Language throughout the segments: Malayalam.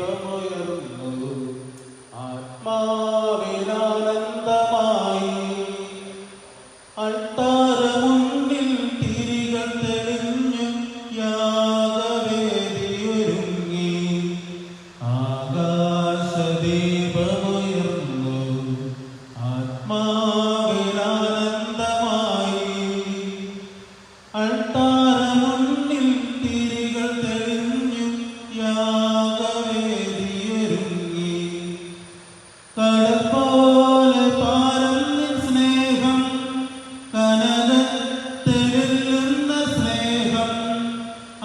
ദീപമുയർന്നു ആത്മാവിനാനന്ദമായി. അൾത്താരമുന്നിൽ തിരികൾ തെളിഞ്ഞു യാഗവേദിയൊരുങ്ങി. ആകാശദീപമുയർന്നു ആത്മാവിനാനന്ദമായി. അൾത്താരമുന്നിൽ തിരികൾ തെളിഞ്ഞു യാഗവേദിയൊരുങ്ങി. കടൽ പോലെ പാരുന്നിൻ സ്നേഹം, കനകത്തെ വെല്ലുന്ന സ്നേഹം.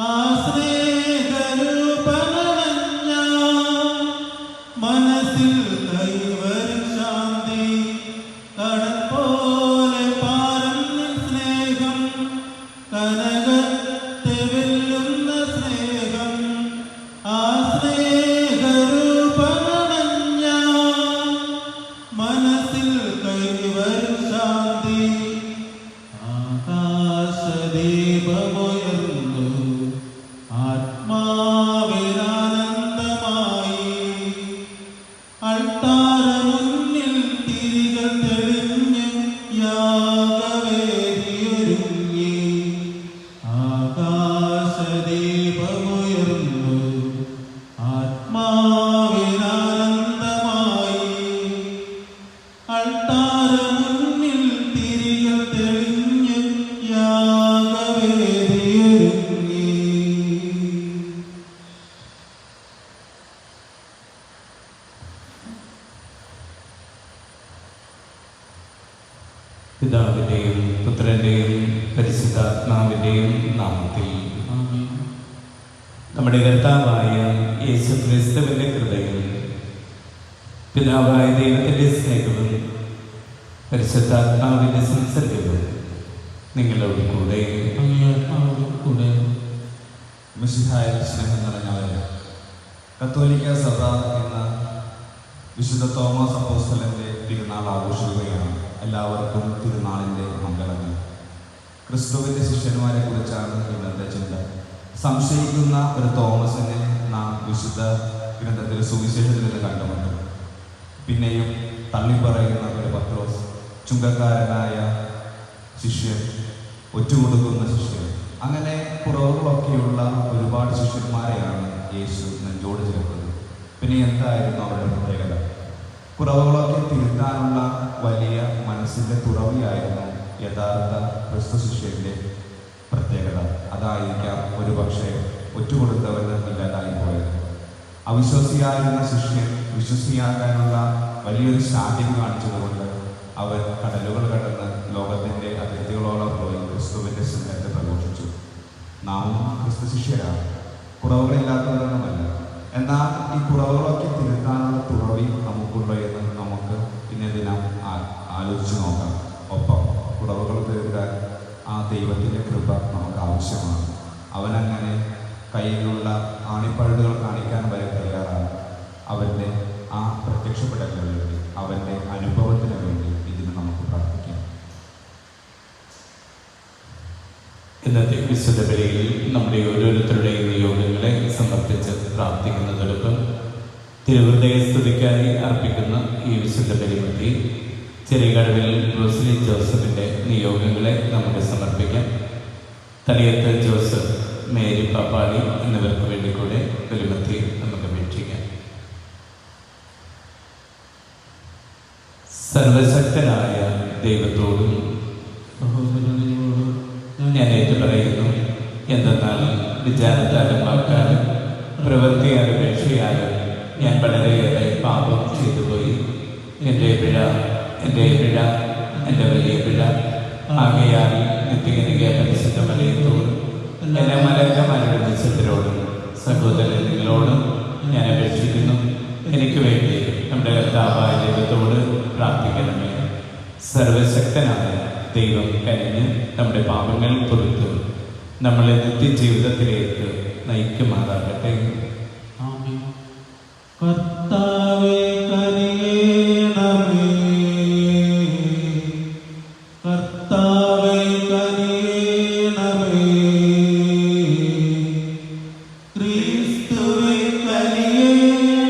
ആ സ്നേഹരൂപമണഞ്ഞ മനസ്സിൽ കൈവരും ശാന്തി. കടൽ പോലെ പാരുന്നിൻ സ്നേഹം, കനകത്തെ വെല്ലുന്ന സ്നേഹം. ആ സ്നേഹരൂപമണഞ്ഞ മനസ്സിൽ കൈവരും ശാന്തി. ആകാശദീപമുയർന്നു ആത്മാവിനാനന്ദമായി. അൾത്താരമുന്നിൽ തിരികൾ തെളിഞ്ഞു യാഗവേദിയൊരുങ്ങി. ആകാശദീപമുയർന്നു ആത്മാവിനാനന്ദമായി. അൾത്താരമുന്നിൽ തിരികൾ തെളിഞ്ഞു യാഗവേദിയൊരുങ്ങി. പിതാവിൻ്റെയും പുത്രൻ്റെയും പരിശുദ്ധാത്മാവിൻ്റെയും നാമത്തിൽ നമ്മുടെ കർത്താവായ യേശു ക്രിസ്തുവിൻ്റെ കൃപയും പിതാവായ ദൈവത്തിൻ്റെ സ്നേഹവും പരിശുദ്ധാത്മാവിൻ്റെ സംസർഗവും നിങ്ങളോട് കൂടെ കൂടെ മിശിഹായിൽ സ്നേഹം നിറഞ്ഞവരെ, കത്തോലിക്ക സഭ എന്ന വിശുദ്ധ തോമസ് അപ്പോസ്തലന്റെ തിരുനാൾ ആഘോഷിക്കുകയാണ്. എല്ലാവർക്കും തിരുനാളിൻ്റെ മംഗളങ്ങൾ. ക്രിസ്തുവിൻ്റെ ശിഷ്യന്മാരെ കുറിച്ചാണ് ഇന്നത്തെ ചിന്ത. സംശയിക്കുന്ന ഒരു തോമസിനെ നാം വിശുദ്ധ ഗ്രന്ഥത്തിൽ സുവിശേഷത്തിൽ നിന്ന് കണ്ടുമുട്ടും. പിന്നെയും തള്ളിപ്പറയുന്ന ഒരു പത്രോസ്, ചുങ്കക്കാരനായ ശിഷ്യൻ, ഒറ്റുകൊടുക്കുന്ന ശിഷ്യൻ, അങ്ങനെ കുറവുകളൊക്കെയുള്ള ഒരുപാട് ശിഷ്യന്മാരെയാണ് യേശു നെഞ്ചോട് ചേർത്തത്. പിന്നെ എന്തായിരുന്നു അവരുടെ പ്രത്യേകത? കുറവുകളൊക്കെ തിരുത്താനുള്ള വലിയ മനസ്സിൻ്റെ തുറവിയായിരുന്നു യഥാർത്ഥ ക്രിസ്തു ശിഷ്യൻ്റെ പ്രത്യേകത. അതായിരിക്കാം ഒരു പക്ഷേ ഒറ്റുകൊടുത്തവന് ഇല്ലാതായി പോയത്. അവിശ്വസിയായിരുന്ന ശിഷ്യൻ വിശ്വസിയാക്കാനുള്ള വലിയൊരു ശാഠ്യം കാണിച്ചതുകൊണ്ട് അവർ കടലുകൾ കടന്ന് ലോകത്തിൻ്റെ അതിർത്തികളോളം പോയി ക്രിസ്തുവിൻ്റെ സ്നേഹത്തെ പ്രഘോഷിച്ചു. നാം ക്രിസ്തു ശിഷ്യരാണ്, കുറവുകളില്ലാത്തവരൊന്നുമല്ല. എന്നാൽ ഈ കുറവുകളൊക്കെ തിരുത്താനുള്ള തുറവി നമുക്കുണ്ടോ എന്ന് നമുക്ക് ഇന്നേ ദിനം ആലോചിച്ച് നോക്കാം. ഒപ്പം കുറവുകൾ തീർക്കാൻ ആ ദൈവത്തിൻ്റെ കൃപ നമുക്ക് ആവശ്യമാണ്. അവനങ്ങനെ കയ്യിലുള്ള ആണിപ്പഴുതുകൾ കാണിക്കാൻ വരെ തയ്യാറാണ്. അവൻ്റെ ആ പ്രത്യക്ഷപ്പെടലിന് വേണ്ടി, അവൻ്റെ അനുഭവത്തിന് വേണ്ടി ഇതിന് നമുക്ക് പ്രാർത്ഥിക്കാം. ഇന്നത്തെ വിശുദ്ധ ബലിയിൽ നമ്മുടെ ഓരോരുത്തരുടെയും നിയോഗങ്ങളെ സമർപ്പിച്ച് പ്രാർത്ഥിക്കുന്നതോടൊപ്പം തിരുഹൃദയ സ്തുതിക്കായി അർപ്പിക്കുന്ന ഈ വിശുദ്ധ ബലിമതി ചെറിയകടവിൽ റോസ്ലി ജോസഫിൻ്റെ നിയോഗങ്ങളെ നമുക്ക് സമർപ്പിക്കാം. തളിയത്ത് ജോസഫ്, മേരി പാപ്പാളി എന്നിവർക്ക് വേണ്ടി കൂടെ ബലിമതി നമുക്ക് അപേക്ഷിക്കാം. സർവശക്തനായ ദൈവത്തോടും ഞാൻ ഏറ്റുപറയുന്നു. എന്തെന്നാൽ വിചാരത്താലും വാക്കാലും പ്രവൃത്തിയാലും രക്ഷയാലും ഞാൻ വളരെയേറെ പാപം ചെയ്തുപോയി. എൻ്റെ പിഴ, എൻ്റെ വലിയ പിഴ. ആകയാൽ നിത്യകനിക പരിശുദ്ധ മലയത്തോടും എൻ്റെ മലക്കമാരുടെ വിശുദ്ധരോടും സഹോദരൻ നിങ്ങളോടും ഞാൻ അപേക്ഷിക്കുന്നു. എനിക്ക് വേണ്ടി നമ്മുടെ കർത്താവായ ദൈവത്തോട് പ്രാർത്ഥിക്കണമേ. സർവശക്തനായ ദൈവം കനിഞ്ഞ് നമ്മുടെ പാപങ്ങൾ പൊറുത്ത് നമ്മളെ നിത്യജീവിതത്തിലേക്ക് നയിക്കുമാറാകട്ടെ. കർത്താവേ കനിയണമേ, കർത്താവേ കനിയണമേ, ക്രിസ്തുവേ കനിയണമേ.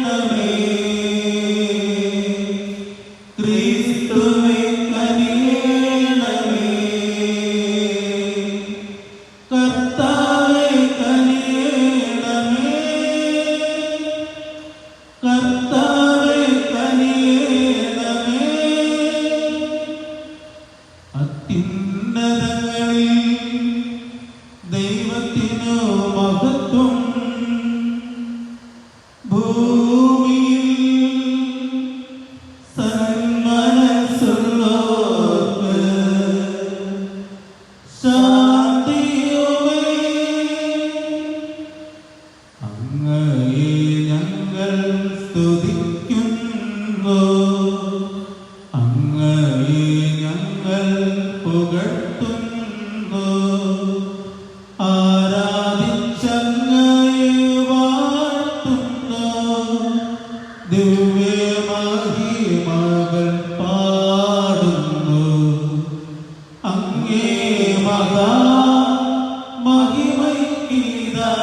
സ്തുതിക്കുന്നു. അങ്ങയെ ഞങ്ങൾ പുകഴ്ത്തുന്നു. ആരാധിച്ചങ്ങയെ വാഴ്ത്തുന്നു. ദിവ്യമഹിമകൾ പാടുന്നു. അങ്ങേ മഹിമയ്ക്കിതാ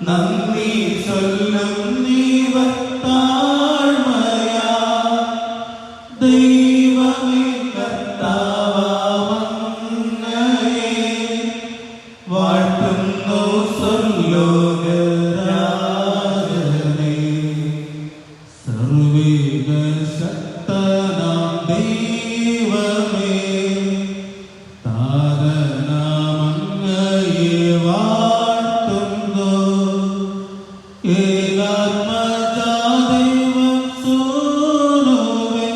നന്ദി ചൊല്ലും നീവർ താഴ്മയാ. ദൈവമേ കർത്താവങ്ങയെ വാഴ്ത്തുന്നു സ്വർലോകരാജനെ. സർവ്വേക ശക്തനാം ദൈവമേ താതനാമങ്ങയെ വാഴ്ത്തുന്നു. ഏകാത്മജാദൈവം സൂനുവേ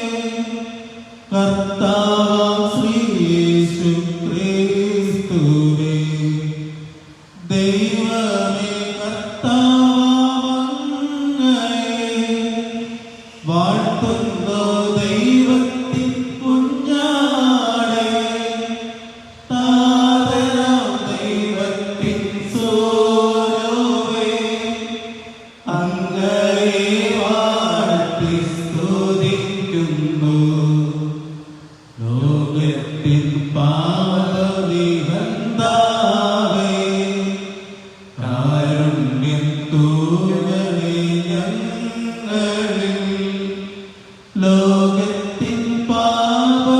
കർത്താവാം ശ്രീയേശു ക്രിസ്തുവേ. ദൈവമേ കർത്താവങ്ങയെ വാഴ്ത്തുന്നു. ദൈവത്തിൻ കുഞ്ഞാടേ താതനാം ദൈവത്തിൻ സൂനുവേ അങ്ങയെ വാഴ്ത്തി സ്തുതിക്കുന്നു. ലോകത്തിൻ പാപനിഹന്താവേ കാരുണ്യം തൂകണേ ഞങ്ങളിൽ. ലോകത്തിൻ പാപനിഹന്താവേ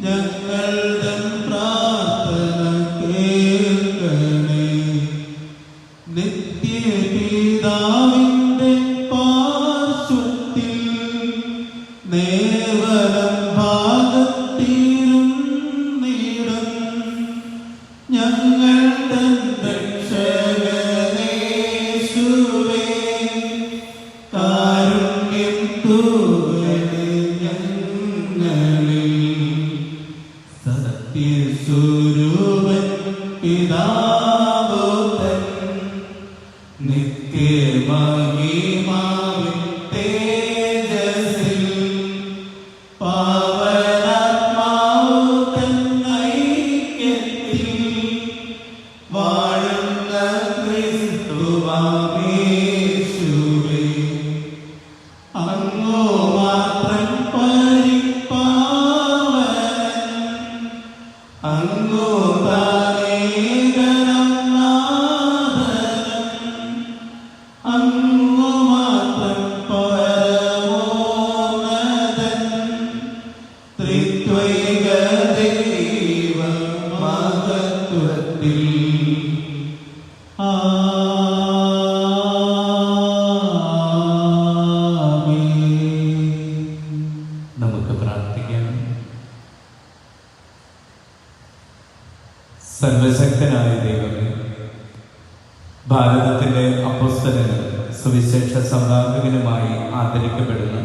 ഞങ്ങളുടെ പ്രാർത്ഥന കേൾക്കണേ. നിത്യപിതാവിന്റെ പാർശ്വത്തിൽ നേവലം ഭാഗത്തിരുന്നിടും ഞങ്ങളുടെ രക്ഷകനേശുവേ കാരുണ്യം തൂകണേ ഞങ്ങളിൽ. സത്യസ്വരൂപൻ പിതാവോതൻ നിത്യമഹിമാവിൻ തേജസ്സിൽ പാവനാത്മാവുതൻ ഐക്യത്തിൽ വാഴുന്ന ക്രിസ്തുവാമേശുവേ അങ്ങോ മാത്രം പരിപാവനൻ. അങ്ങോ താനേകനം നാഥനം. അങ്ങോ മാത്രം പരമോന്നതൻ. ത്രിത്വൈക ദൈവ മഹത്വത്തിൽ. ആമേൻ. നമുക്ക് പ്രാർത്ഥിക്കാം. സർവശക്തനായ ദൈവമേ, ഭാരതത്തിന്റെ അപ്പോസ്തലനും സുവിശേഷ സംവാഹകനുമായി ആദരിക്കപ്പെടുന്ന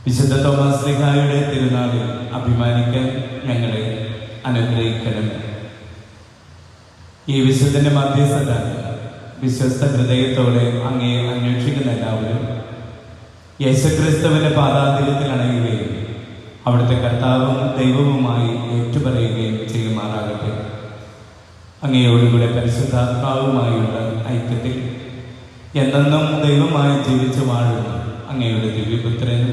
വിശുദ്ധ തോമസ് ശ്ലീഹായുടെ തിരുനാളിൽ അഭിമാനിക്കാൻ ഞങ്ങളെ അനുഗ്രഹിക്കണം. ഈ വിശുദ്ധന്റെ മധ്യസ്ഥത വിശ്വസ്ത ഹൃദയത്തോടെ അങ്ങയെ അന്വേഷിക്കുന്ന എല്ലാവരും യേശുക്രിസ്തുവിന്റെ പാദാന്ത്യത്തിൽ അണയുകയും അവിടുത്തെ കർത്താവും ദൈവവുമായി ഏറ്റുപറയുകയും ചെയ്യുമാറാകട്ടെ. അങ്ങയോടുകൂടെ പരിശുദ്ധാത്മാവുമായുള്ള ഐക്യത്തിൽ എന്നെന്നും ദൈവമായി ജീവിച്ചു വാഴുന്ന അങ്ങയുടെ ദിവ്യപുത്രനും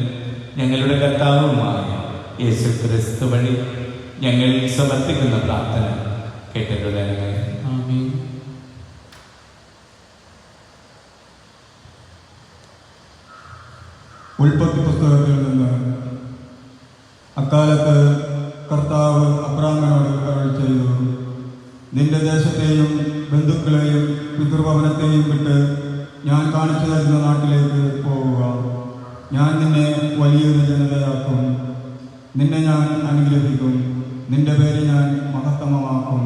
ഞങ്ങളുടെ കർത്താവുമായ യേശുക്രിസ്തു വഴി ഞങ്ങൾ സമർപ്പിക്കുന്ന പ്രാർത്ഥന കേട്ടിട്ടുള്ളവരെ. ആമേൻ. ഉൽപ്പത്തി പുസ്തകത്തിൽ നിന്ന് അക്കാലത്ത് കർത്താവ് അബ്രാമിനോട് അരുളി ചെയ്തു, നിന്റെ ദേശത്തെയും ബന്ധുക്കളെയും പിതൃഭവനത്തെയും വിട്ട് ഞാൻ കാണിച്ചു തരുന്ന നാട്ടിലേക്ക് പോവുക. ഞാൻ നിന്നെ വലിയൊരു ജനതയാക്കും. നിന്നെ ഞാൻ അനുഗ്രഹിക്കും. നിന്റെ പേര് ഞാൻ മഹത്തമമാക്കും.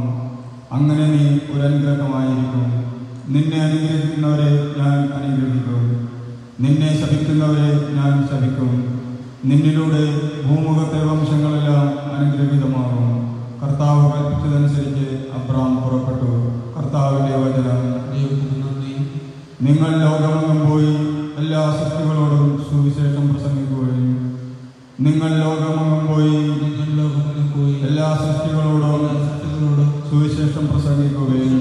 അങ്ങനെ നീ ഒരു അനുഗ്രഹമായിരിക്കും. നിന്നെ അനുഗ്രഹിക്കുന്നവരെ ഞാൻ അനുഗ്രഹിക്കും. നിന്നെ ശപിക്കുന്നവരെ ഞാൻ ശപിക്കും. നിന്നിലൂടെ ഭൂമുഖത്തെ വംശങ്ങളെല്ലാം അനുഗ്രഹീതമാകും. കർത്താവ് കൽപ്പിച്ചതനുസരിച്ച് അബ്രാം പുറപ്പെട്ടു. കർത്താവിൻ്റെ വചനം നിങ്ങൾ ലോകമെങ്ങും പോയി എല്ലാ സൃഷ്ടികളോടും സുവിശേഷം പ്രസംഗിക്കുകയും നിങ്ങൾ ലോകമെങ്ങും പോയി എല്ലാ സൃഷ്ടികളോടും സുവിശേഷം പ്രസംഗിക്കുകയും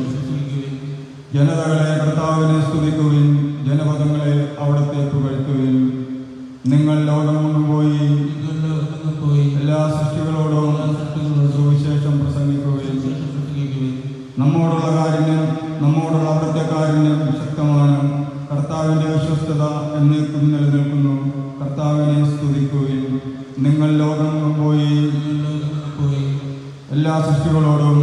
ജനതകളെ കർത്താവിനെ സ്തുതിക്കുകയും ജനപദങ്ങളെ അവിടത്തെ പുകഴ്ത്തുകയും നിങ്ങൾ ലോകമെങ്ങും പോയി എല്ലാ സൃഷ്ടികളോടും സുവിശേഷം പ്രസംഗിക്കുകയും നമ്മോടുള്ള കാരുണ്യം നമ്മോടുള്ള അവിടുത്തെ കാരുണ്യം ശക്തമാണ്. കർത്താവിന്റെ വിശ്വസ്തത എന്നേക്കും നിലനിൽക്കുന്നു. കർത്താവിനെ സ്തുതിക്കുകയും നിങ്ങൾ ലോകമെങ്ങും പോയി എല്ലാ സൃഷ്ടികളോടും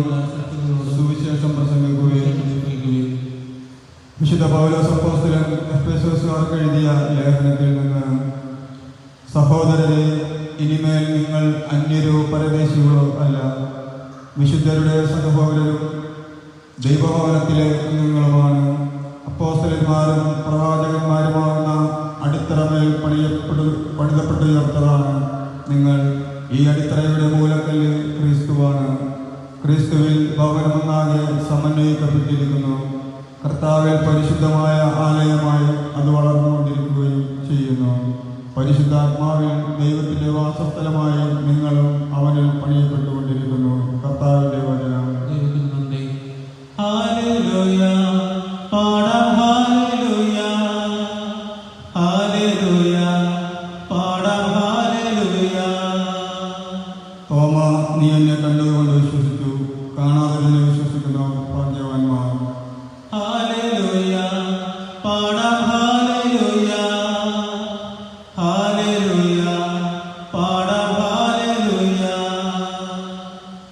സുവിശേഷം പ്രസംഗിക്കുകയും വിശുദ്ധ പൗലോസ് അപ്പോസ്തലൻ എഫെസോസുകാർക്ക് എഴുതിയ ലേഖനത്തിൽ നിന്ന് സഹോദരരെ, ഇനിമേൽ നിങ്ങൾ അന്യരോ പരദേശികളോ അല്ല, വിശുദ്ധരുടെ സഹോദരരും ദൈവഭവനത്തിലെ അംഗങ്ങളുമാണ്. അപ്പോസ്തലന്മാരും പ്രവാചകന്മാരുമാകുന്ന അടിത്തറമേൽ പണിതപ്പെട്ടുയർത്തതാണ് നിങ്ങൾ. ഈ അടിത്തറയുടെ മൂലക്കല്ല് ക്രിസ്തുവാണ്. ക്രിസ്തുവിൽ ഭവനമൊന്നാകെ സമന്വയിക്കപ്പെട്ടിരിക്കുന്നു. കർത്താവിൽ പരിശുദ്ധമായ ആലയമായി അത് വളർന്നുകൊണ്ടിരിക്കുകയും ചെയ്യുന്നു. പരിശുദ്ധാത്മാവിൽ ദൈവത്തിന്റെ വാസസ്ഥലമായി നിങ്ങളും അവനിൽ പണിയപ്പെട്ടുകൊണ്ടിരിക്കുന്നു. കർത്താവിന്റെ വചനം. ഹല്ലേലൂയ, പാടാം ഹല്ലേലൂയ, ഹല്ലേലൂയ, പാടാം ഹല്ലേലൂയ. തോമ, നീ എന്നെ കണ്ടതുകൊണ്ട് വിശ്വസിച്ചു, കാണാതെ തന്നെ വിശ്വസിക്കുന്നു ഭാഗ്യവാന്മാർ. ഹല്ലേലൂയ, പാടാം ഹല്ലേലൂയ, ഹല്ലേലൂയ, പാടാം ഹല്ലേലൂയ.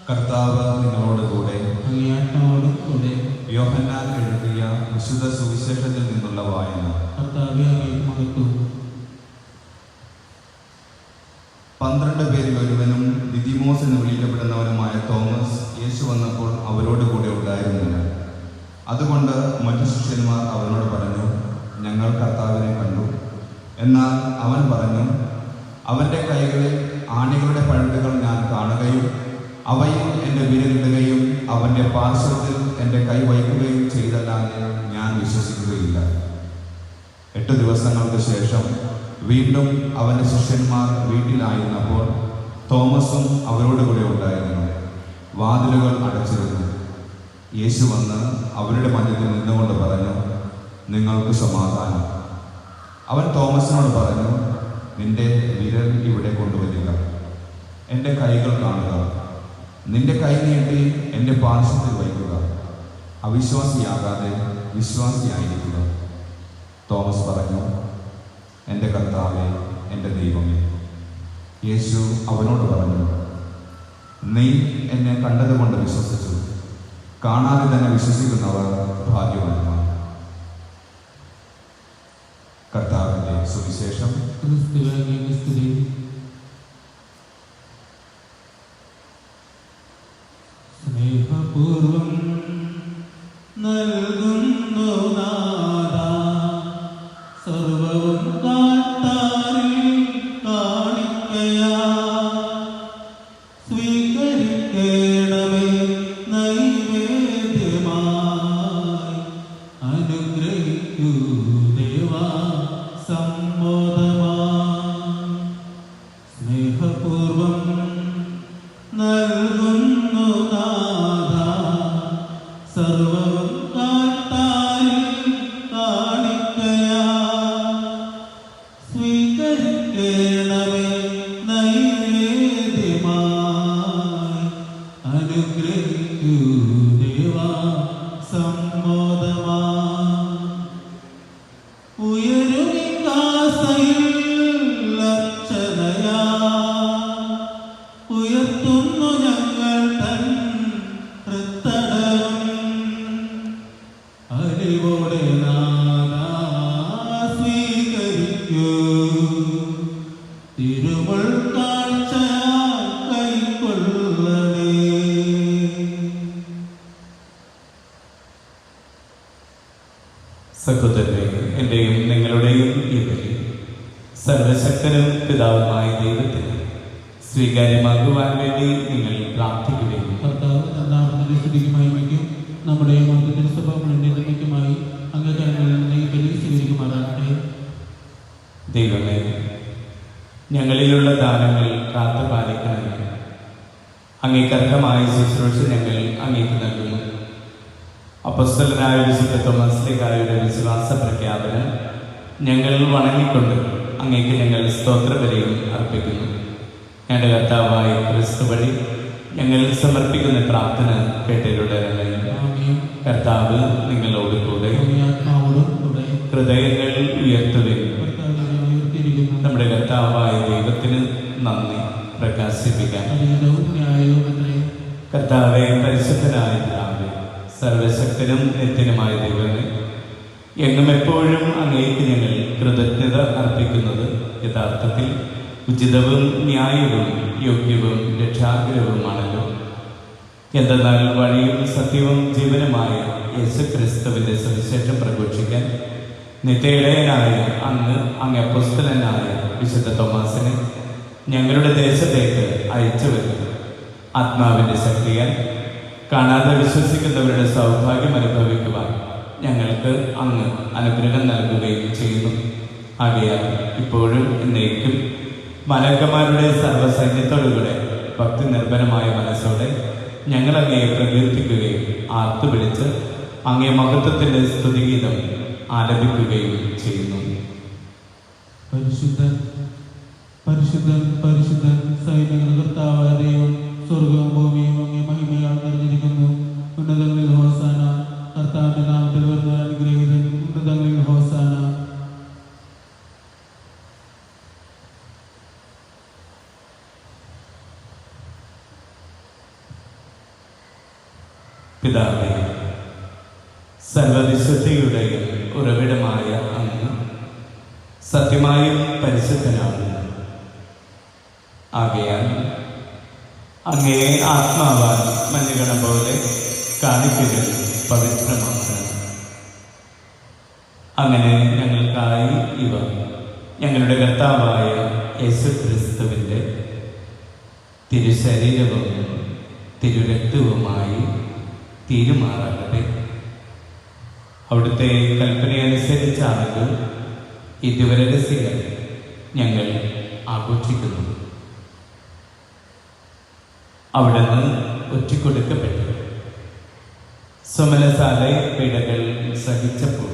കർത്താവ് നിങ്ങളോട് കൂടെ. അങ്ങേയറ്റോടും കൂടെ. യോഹന്നാൻ എഴുതിയ വിശുദ്ധ സുവിശേഷത്തിൽ നിന്നുള്ള വായന. കർത്താവേ, അങ്ങേ മഹത്വം. 12 പേരിൽ ഒരുവനും ദിദിമോസ് എന്ന് വിളിക്കപ്പെടുന്നവനുമായ തോമസ് യേശു വന്നപ്പോൾ അവരോട് കൂടെ ഉണ്ടായിരുന്നില്ല. അതുകൊണ്ട് മറ്റു ശിഷ്യന്മാർ അവനോട് പറഞ്ഞു, ഞങ്ങൾ കർത്താവിനെ കണ്ടു. എന്നാൽ അവൻ പറഞ്ഞു, അവൻ്റെ കൈകളിൽ ആണികളുടെ പഴുതുകൾ ഞാൻ കാണുകയും അവയിൽ എൻ്റെ വിരലിടുകയും അവൻ്റെ പാർശ്വത്തിൽ എൻ്റെ കൈ വയ്ക്കുകയും ചെയ്തല്ലാതെ ഞാൻ വിശ്വസിക്കുകയില്ല. 8 ദിവസങ്ങൾക്ക് ശേഷം വീണ്ടും അവൻ്റെ ശിഷ്യന്മാർ വീട്ടിലായിരുന്നപ്പോൾ തോമസും അവരോട് കൂടെ ഉണ്ടായിരുന്നു. വാതിലുകൾ അടച്ചിരുന്നു. യേശു വന്ന് അവരുടെ മധ്യത്തിൽ നിന്നുകൊണ്ട് പറഞ്ഞു, നിങ്ങൾക്ക് സമാധാനം. അവൻ തോമസിനോട് പറഞ്ഞു, നിന്റെ വിരൽ ഇവിടെ കൊണ്ടുവരിക, എൻ്റെ കൈകൾ കാണുക, നിന്റെ കൈ നീട്ടി എൻ്റെ പാർശ്വത്തിൽ വയ്ക്കുക. അവിശ്വാസിയാകാതെ വിശ്വാസിയായിരിക്കുക. തോമസ് പറഞ്ഞു, എൻ്റെ കർത്താവേ, എൻ്റെ ദൈവമേ. യേശു അവനോട് പറഞ്ഞു, നീ എന്നെ കണ്ടതുകൊണ്ട് വിശ്വസിച്ചു, കാണാതെ തന്നെ വിശ്വസിക്കുന്നവർ ഭാഗ്യവാന്മാർ. കർത്താവിൻ്റെ സുവിശേഷം. ക്രിസ്തുവേ, അങ്ങേക്ക് സ്തുതി. സ്നേഹപൂർവം നൽകുന്നു നാഥാ സർവവും കാത്താരിൽ കാണിക്കയാ. സ്വീകരിക്കണമേ നൈവേദ്യമായി, അനുഗ്രഹിക്കൂ ദേവാ സമ്മോദമായി. സ്നേഹപൂർവം നൽകുന്നു നാഥാ സർവവും കാത്താരിൽ കാണിക്കയാ. സ്വീകരിക്കണമേ നൈവേദ്യമായി, അനുഗ്രഹിക്കൂ ദേവാ സമ്മോദമായി. ഉയരുവികാസയിൽ അർച്ചനയാ, ഉയർത്തുന്നു ഞങ്ങൾ തൻ തൃത്തടം. അറിവോടെ നാഥാ സ്വീകരിക്കൂ, തിരുമുൾ കാഴ്ച കൈക്കൊള്ളണേ. സഹോദരനെ, എൻ്റെയും നിങ്ങളുടെയും ഈ ബലി സർവശക്തനും പിതാവുമായ ദൈവത്തിന് സ്വീകാര്യമാകുവാൻ വേണ്ടി നിങ്ങൾ പ്രാർത്ഥിക്കുകയും കർത്താവ് തന്നാമത്തിന്റെ സ്തുതിക്കുമായി വയ്ക്കും. നമ്മുടെ മതത്തിന്റെ സ്വഭാവങ്ങളുടെ നന്മയ്ക്കുമായി അങ്ങ് ഈ ബലി ദൈവമേ, ഞങ്ങളിലുള്ള ദാനങ്ങൾ കാത്തുപാലിക്കണമേ. അങ്ങേക്കർഹമായ ശുശ്രൂഷ ഞങ്ങൾ അങ്ങേക്ക് നൽകുന്നു. അപ്പോസ്തലനായ വിശുദ്ധ തോമസ് ശ്ലീഹായുടെ വിശ്വാസ പ്രഖ്യാപനം ഞങ്ങൾ വണങ്ങിക്കൊണ്ട് അങ്ങേക്ക് ഞങ്ങൾ സ്തോത്രബലിയും അർപ്പിക്കുന്നു. ഞങ്ങളുടെ കർത്താവായ ക്രിസ്തു വഴി ഞങ്ങൾ സമർപ്പിക്കുന്ന പ്രാർത്ഥന കേട്ടിട്ടുള്ളവരല്ലേ. കർത്താവ് നിങ്ങളോട് കൂടെ. ഹൃദയങ്ങൾ ഉയർത്തുകയും നമ്മുടെ കർത്താവായ ദൈവത്തിന് നന്ദി പ്രകാശിപ്പിക്കാൻ. കർത്താവെ, പരിശുദ്ധനായ പിതാവേ, സർവശക്തനും നിത്യനുമായ ദൈവമേ, എങ്ങും എപ്പോഴും അങ്ങേക്ക് ഞങ്ങൾ കൃതജ്ഞത അർപ്പിക്കുന്നത് യഥാർത്ഥത്തിൽ ഉചിതവും ന്യായവും യോഗ്യവും രക്ഷാകരവുമാണല്ലോ. എന്തെന്നാൽ വഴിയും സത്യവും ജീവനുമായ യേശുക്രിസ്തുവിന്റെ സുവിശേഷം പ്രഘോഷിക്കാൻ നിത്യയിടയനായ അങ്ങ് അപ്പോസ്തലനായ വിശുദ്ധ തോമാസിനെ ഞങ്ങളുടെ ദേശത്തേക്ക് അയച്ചു വരുന്നു. ആത്മാവിന്റെ ശക്തിയാൽ കാണാതെ വിശ്വസിക്കുന്നവരുടെ സൗഭാഗ്യം അനുഭവിക്കുവാൻ ഞങ്ങൾക്ക് അങ്ങ് അനുഗ്രഹം നൽകുകയും ചെയ്യുന്നു. ആകയാൽ ഇപ്പോഴും എന്നേക്കും മലക്കന്മാരുടെ സർവ്വസൈന്യത്തോടുകൂടെ ഭക്തി നിർഭരമായ മനസ്സോടെ ഞങ്ങൾ അങ്ങയെ പ്രകീർത്തിക്കുകയും ആർത്തുപിടിച്ച് അങ്ങേ മഹത്വത്തിന്റെ സ്തുതിഗീതം ആലപിക്കുകയും ചെയ്യുന്നു. പരിശുദ്ധൻ പരിശുദ്ധൻ പരിശുദ്ധൻ, സൈന്യങ്ങളുടെ കർത്താവായ ദൈവം, സ്വർഗവും ഭൂമിയും അങ്ങേ മഹിമയാൽ നിറഞ്ഞിരിക്കുന്നു. ഉന്നതങ്ങളിൽ ഹോസാന. കർത്താവിന്റെ നാമത്തിൽ വരുന്ന അനുഗ്രഹീതൻ. ഉന്നതങ്ങളിൽ ഹോസാന. പിതാവേ, സർവവിശുദ്ധിയുടെയും ഉറവിടമായ അങ്ങ് സത്യമായും പരിശുദ്ധനാണ്. ആകയാൽ അങ്ങേ ആത്മാവാൽ മഞ്ഞുകണം പോലെ കാണിക്കകൾ പവിത്രമാക്കണം. അങ്ങനെ ഞങ്ങൾക്കായി ഇവ ഞങ്ങളുടെ കർത്താവായ യേശുക്രിസ്തുവിൻ്റെ തിരുശരീരവും തിരുരക്തവുമായി തീരുമാറാകട്ടെ. അവിടുത്തെ കൽപ്പനയനുസരിച്ചാണല്ലോ ഇതുവരെ രഹസ്യങ്ങൾ ഞങ്ങൾ ആഘോഷിക്കുന്നു. അവിടുന്ന് ഒറ്റിക്കൊടുക്കപ്പെട്ടു സ്വമനസാലെ പീഡകൾ സഹിച്ചപ്പോൾ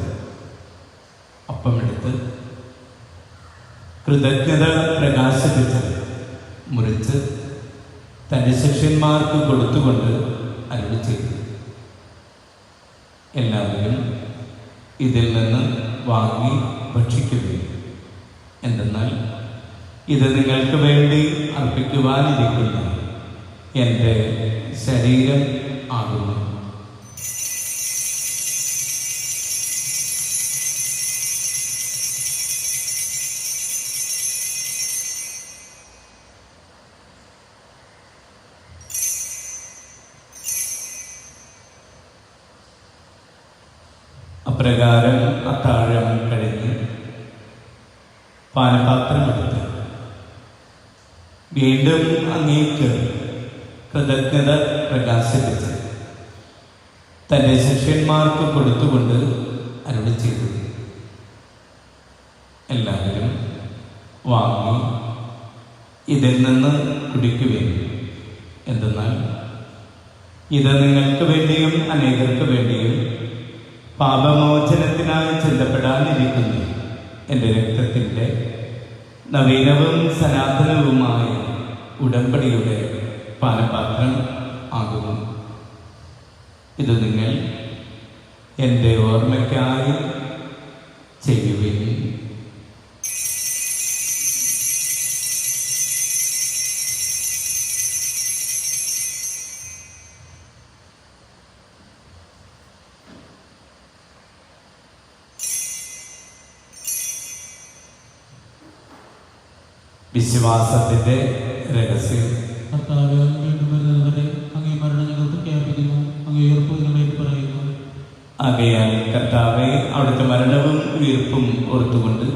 അപ്പമെടുത്ത് കൃതജ്ഞത പ്രകാശിപ്പിച്ച് മുറിച്ച് തൻ്റെ ശിഷ്യന്മാർക്ക് കൊടുത്തുകൊണ്ട് അരുളി ചെയ്തു, എല്ലാവരും ഇതിൽ നിന്ന് വാങ്ങി ഭക്ഷിക്കുകയും, എന്തെന്നാൽ ഇത് നിങ്ങൾക്ക് വേണ്ടി അർപ്പിക്കുവാനിരിക്കുന്ന എൻ്റെ ശരീരം ആകുന്നു. അപ്രകാരം അത്താഴം കഴിഞ്ഞ് പാനപാത്രമെടുത്ത് വീണ്ടും അങ്ങേക്ക് കൃതജ്ഞത പ്രകാശിപ്പിച്ച് തൻ്റെ ശിഷ്യന്മാർക്ക് കൊടുത്തുകൊണ്ട് അരുളി ചെയ്തു, എല്ലാവരും വാങ്ങി ഇതിൽ നിന്ന് കുടിക്കുകയും, എന്തെന്നാൽ ഇത് നിങ്ങൾക്ക് വേണ്ടിയും അനേകർക്ക് വേണ്ടിയും പാപമോചനത്തിനായി ചെല്ലപ്പെടാനിരിക്കുന്നു എൻ്റെ രക്തത്തിൻ്റെ നവീനവും സനാതനവുമായ ഉടമ്പടിയുടെ പാനപാത്രം ആകുന്നു. ഇത് നിങ്ങൾ എൻ്റെ ഓർമ്മയ്ക്കായി ചെയ്യുവിൻ. വിശ്വാസത്തിന്റെ രഹസ്യം. കർത്താവേ, വീണ്ടും വരുന്നതുവരെ അങ്ങേ മരണം ഞങ്ങൾ പ്രഖ്യാപിക്കുന്നു, അങ്ങേ ഉയർപ്പ് ഞങ്ങളേറ്റ് പറയുന്നു. ആകയാൽ കർത്താവെ, അവിടുത്തെ മരണവും ഉയർപ്പും ഓർത്തുകൊണ്ട്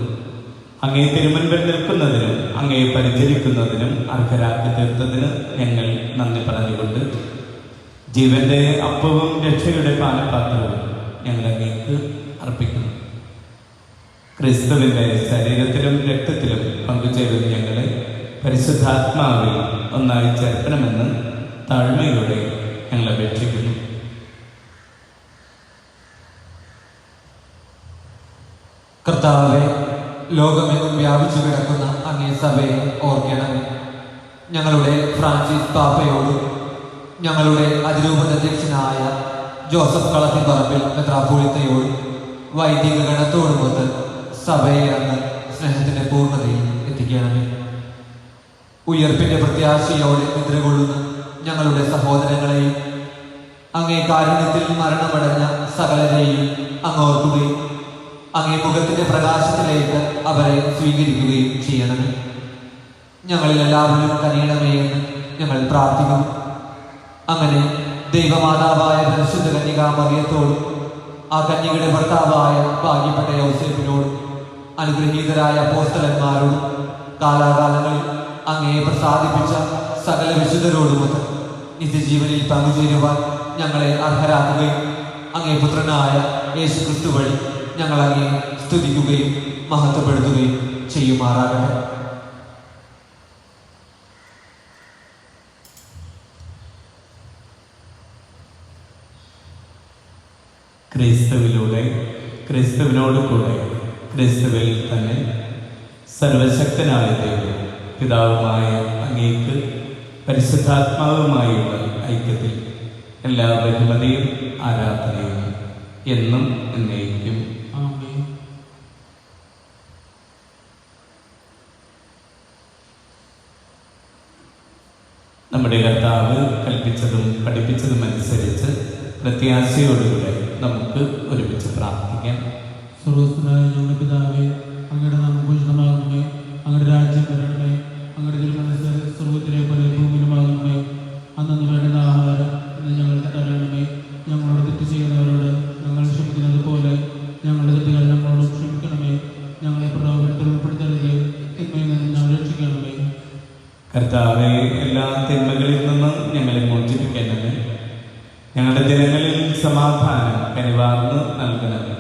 അങ്ങേ തിരുമുൻപിൽ നിൽക്കുന്നതിനും അങ്ങയെ പരിചരിക്കുന്നതിനും അർഹരാക്കി തീർത്തതിന് ഞങ്ങൾ നന്ദി പറഞ്ഞുകൊണ്ട് ജീവന്റെ അപ്പവും രക്ഷയുടെ പാനപാത്രവും ഞങ്ങൾ അങ്ങേക്ക് അർപ്പിക്കുന്നു. ക്രിസ്തുവിൻ്റെ ശരീരത്തിലും രക്തത്തിലും പങ്കുചേരുന്ന ഞങ്ങളെ പരിശുദ്ധാത്മാവിൽ ഒന്നായി ചേർക്കണമെന്ന് താഴ്മയോടെ ഞങ്ങൾ അപേക്ഷിക്കുന്നു. കർത്താവെ, ലോകമെങ്ങും വ്യാപിച്ചു കിടക്കുന്ന അങ്ങേ സഭയെ ഓർക്കണമേ. ഞങ്ങളുടെ ഫ്രാൻസിസ് പാപ്പയോടും ഞങ്ങളുടെ അതിരൂപത അധ്യക്ഷനായ ജോസഫ് കളത്തിപ്പറമ്പിൽ മെത്രാപ്പോലിത്തയോടും വൈദിക ഗണത്തോടുമൊത്ത് സഭയെ അങ്ങ് സ്നേഹത്തിന്റെ പൂർണ്ണതയിൽ എത്തിക്കണമേ. ഉയർപ്പിന്റെ പ്രത്യാശയോടെ നിദ്രകൊള്ളുന്ന ഞങ്ങളുടെ സഹോദരങ്ങളെയും അങ്ങേ കാരുണ്യത്തിൽ മരണമടഞ്ഞ സകലരെയും അങ്ങ് ഓർക്കുകയും അങ്ങേ മുഖത്തിന്റെ പ്രകാശത്തിലേക്ക് അവരെ സ്വീകരിക്കുകയും ചെയ്യണമേ. ഞങ്ങളിൽ എല്ലാവരും കനിയണമേ എന്ന് ഞങ്ങൾ പ്രാർത്ഥിക്കുന്നു. അങ്ങനെ ദൈവമാതാവായ പരിശുദ്ധ കന്യകാ മറിയത്തോടും ആ കന്യകയുടെ ഭർത്താവായ ഭാഗ്യപ്പെട്ട യൗസേപ്പിനോടും അനുഗ്രഹീതരായ അപ്പോസ്തലന്മാരോടും കാലാകാലങ്ങളിൽ അങ്ങയെ പ്രസാദിപ്പിച്ച സകല വിശുദ്ധരോടുമൊത്ത് നിത്യജീവനിൽ പങ്കുചേരുവാൻ ഞങ്ങളെ അർഹരാക്കുകയും അങ്ങേ പുത്രനായ യേശു ക്രിസ്തു വഴി ഞങ്ങൾ അങ്ങയെ സ്തുതിക്കുകയും മഹത്വപ്പെടുത്തുകയും ചെയ്യുമാറാകട്ടെ. ക്രിസ്തുവിലൂടെ, ക്രിസ്തുവിനോട് കൂടെ, ക്രിസ്തുവിൽ തന്നെ സർവശക്തനായ ദൈവം പിതാവുമായ അങ്ങേക്ക് പരിശുദ്ധാത്മാവുമായുള്ള ഐക്യത്തിൽ എല്ലാ ബഹുമതിയും ആരാധനയും എന്നും എന്നേക്കും. ആമേൻ. നമ്മുടെ കർത്താവ് കൽപ്പിച്ചതും പഠിപ്പിച്ചതും അനുസരിച്ച് പ്രത്യാശയോടുകൂടെ നമുക്ക് ഒരുമിച്ച് പ്രാർത്ഥിക്കാം. സർവ്വസ്ഥനായ ഞങ്ങളുടെ പിതാവേ, അങ്ങയുടെ നാമം പൂജിതമാകണമേ. അങ്ങയുടെ രാജ്യം വരണമേ. അങ്ങയുടെ തിരുമനസ്സ് സ്വർഗ്ഗത്തിലെ പോലെ ഭൂമിയിലുമാകണമേ. അന്നന്ന് വേണ്ടുന്ന ആഹാരം ഇന്ന് ഞങ്ങൾക്ക് തരണമേ. ഞങ്ങളോട് തെറ്റ് ചെയ്യുന്നവരോട് ഞങ്ങൾ ക്ഷമിക്കുന്നത് പോലെ ഞങ്ങളുടെ തെറ്റുകൾ ഞങ്ങളോട് ക്ഷമിക്കണമേ. ഞങ്ങളെ പ്രലോഭനത്തിൽ ഉൾപ്പെടുത്തരുത്, തിന്മയിൽ നിന്ന് ഞങ്ങൾ രക്ഷിക്കണമേ. കർത്താവെ, എല്ലാ തിന്മകളിൽ നിന്നും ഞങ്ങളെ മോചിപ്പിക്കണമേ. ഞങ്ങളുടെ ദിനങ്ങളിൽ സമാധാനം കനിവാർന്ന് നൽകണമേ.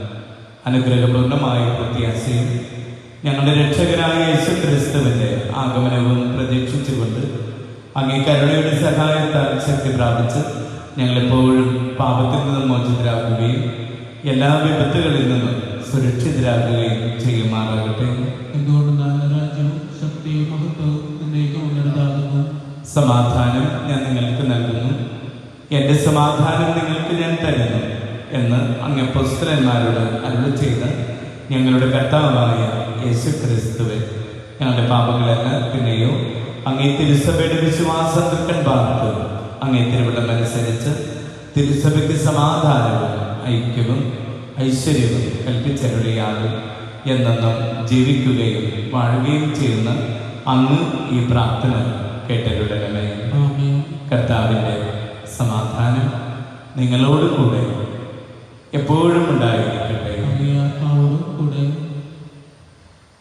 അനുഗ്രഹപൂർണമായ പ്രത്യാശയും ഞങ്ങളുടെ രക്ഷകനായ യേശു ക്രിസ്തുവിന്റെ ആഗമനവും പ്രതീക്ഷിച്ചുകൊണ്ട് അങ്ങേ കരുണയുടെ സഹായത്താൽ ശക്തി പ്രാപിച്ച് ഞങ്ങളെപ്പോഴും പാപത്തിൽ നിന്നും മോചിതരാകുകയും എല്ലാ വിപത്തുകളിൽ നിന്നും സുരക്ഷിതരാകുകയും ചെയ്യുമാറാകട്ടെ. എന്തുകൊണ്ട് രാജ്യവും ശക്തിയും മഹത്വവും എന്നേക്കും ഉന്നതമാകുന്നു. സമാധാനം ഞാൻ നിങ്ങൾക്ക് നൽകുന്നു, എൻ്റെ സമാധാനം നിങ്ങൾക്ക് ഞാൻ തരുന്നു എന്ന് അങ്ങ് അപ്പോസ്തലന്മാരോട് അരുളി ചെയ്ത ഞങ്ങളുടെ കർത്താവായ യേശു ക്രിസ്തുവേ, ഞങ്ങളുടെ പാപങ്ങളല്ല പിന്നെയോ അങ്ങേ തിരുസഭയുടെ വിശ്വാസം തൃക്കൺ പാർത്ത് അങ്ങേ തിരുവിടം അനുസരിച്ച് തിരുസഭയ്ക്ക് സമാധാനവും ഐക്യവും ഐശ്വര്യവും കൽപ്പിച്ചരുളിയാകും എന്നെന്നും ജീവിക്കുകയും വാഴുകയും ചെയ്യുന്ന അങ്ങ് ഈ പ്രാർത്ഥന കേട്ടരുടണമേ. ആമേൻ. കർത്താവിൻ്റെ സമാധാനം നിങ്ങളോട് കൂടെ എപ്പോഴും ഉണ്ടായിരിക്കട്ടെ. അങ്ങേ ആത്മാവോടും കൂടെ.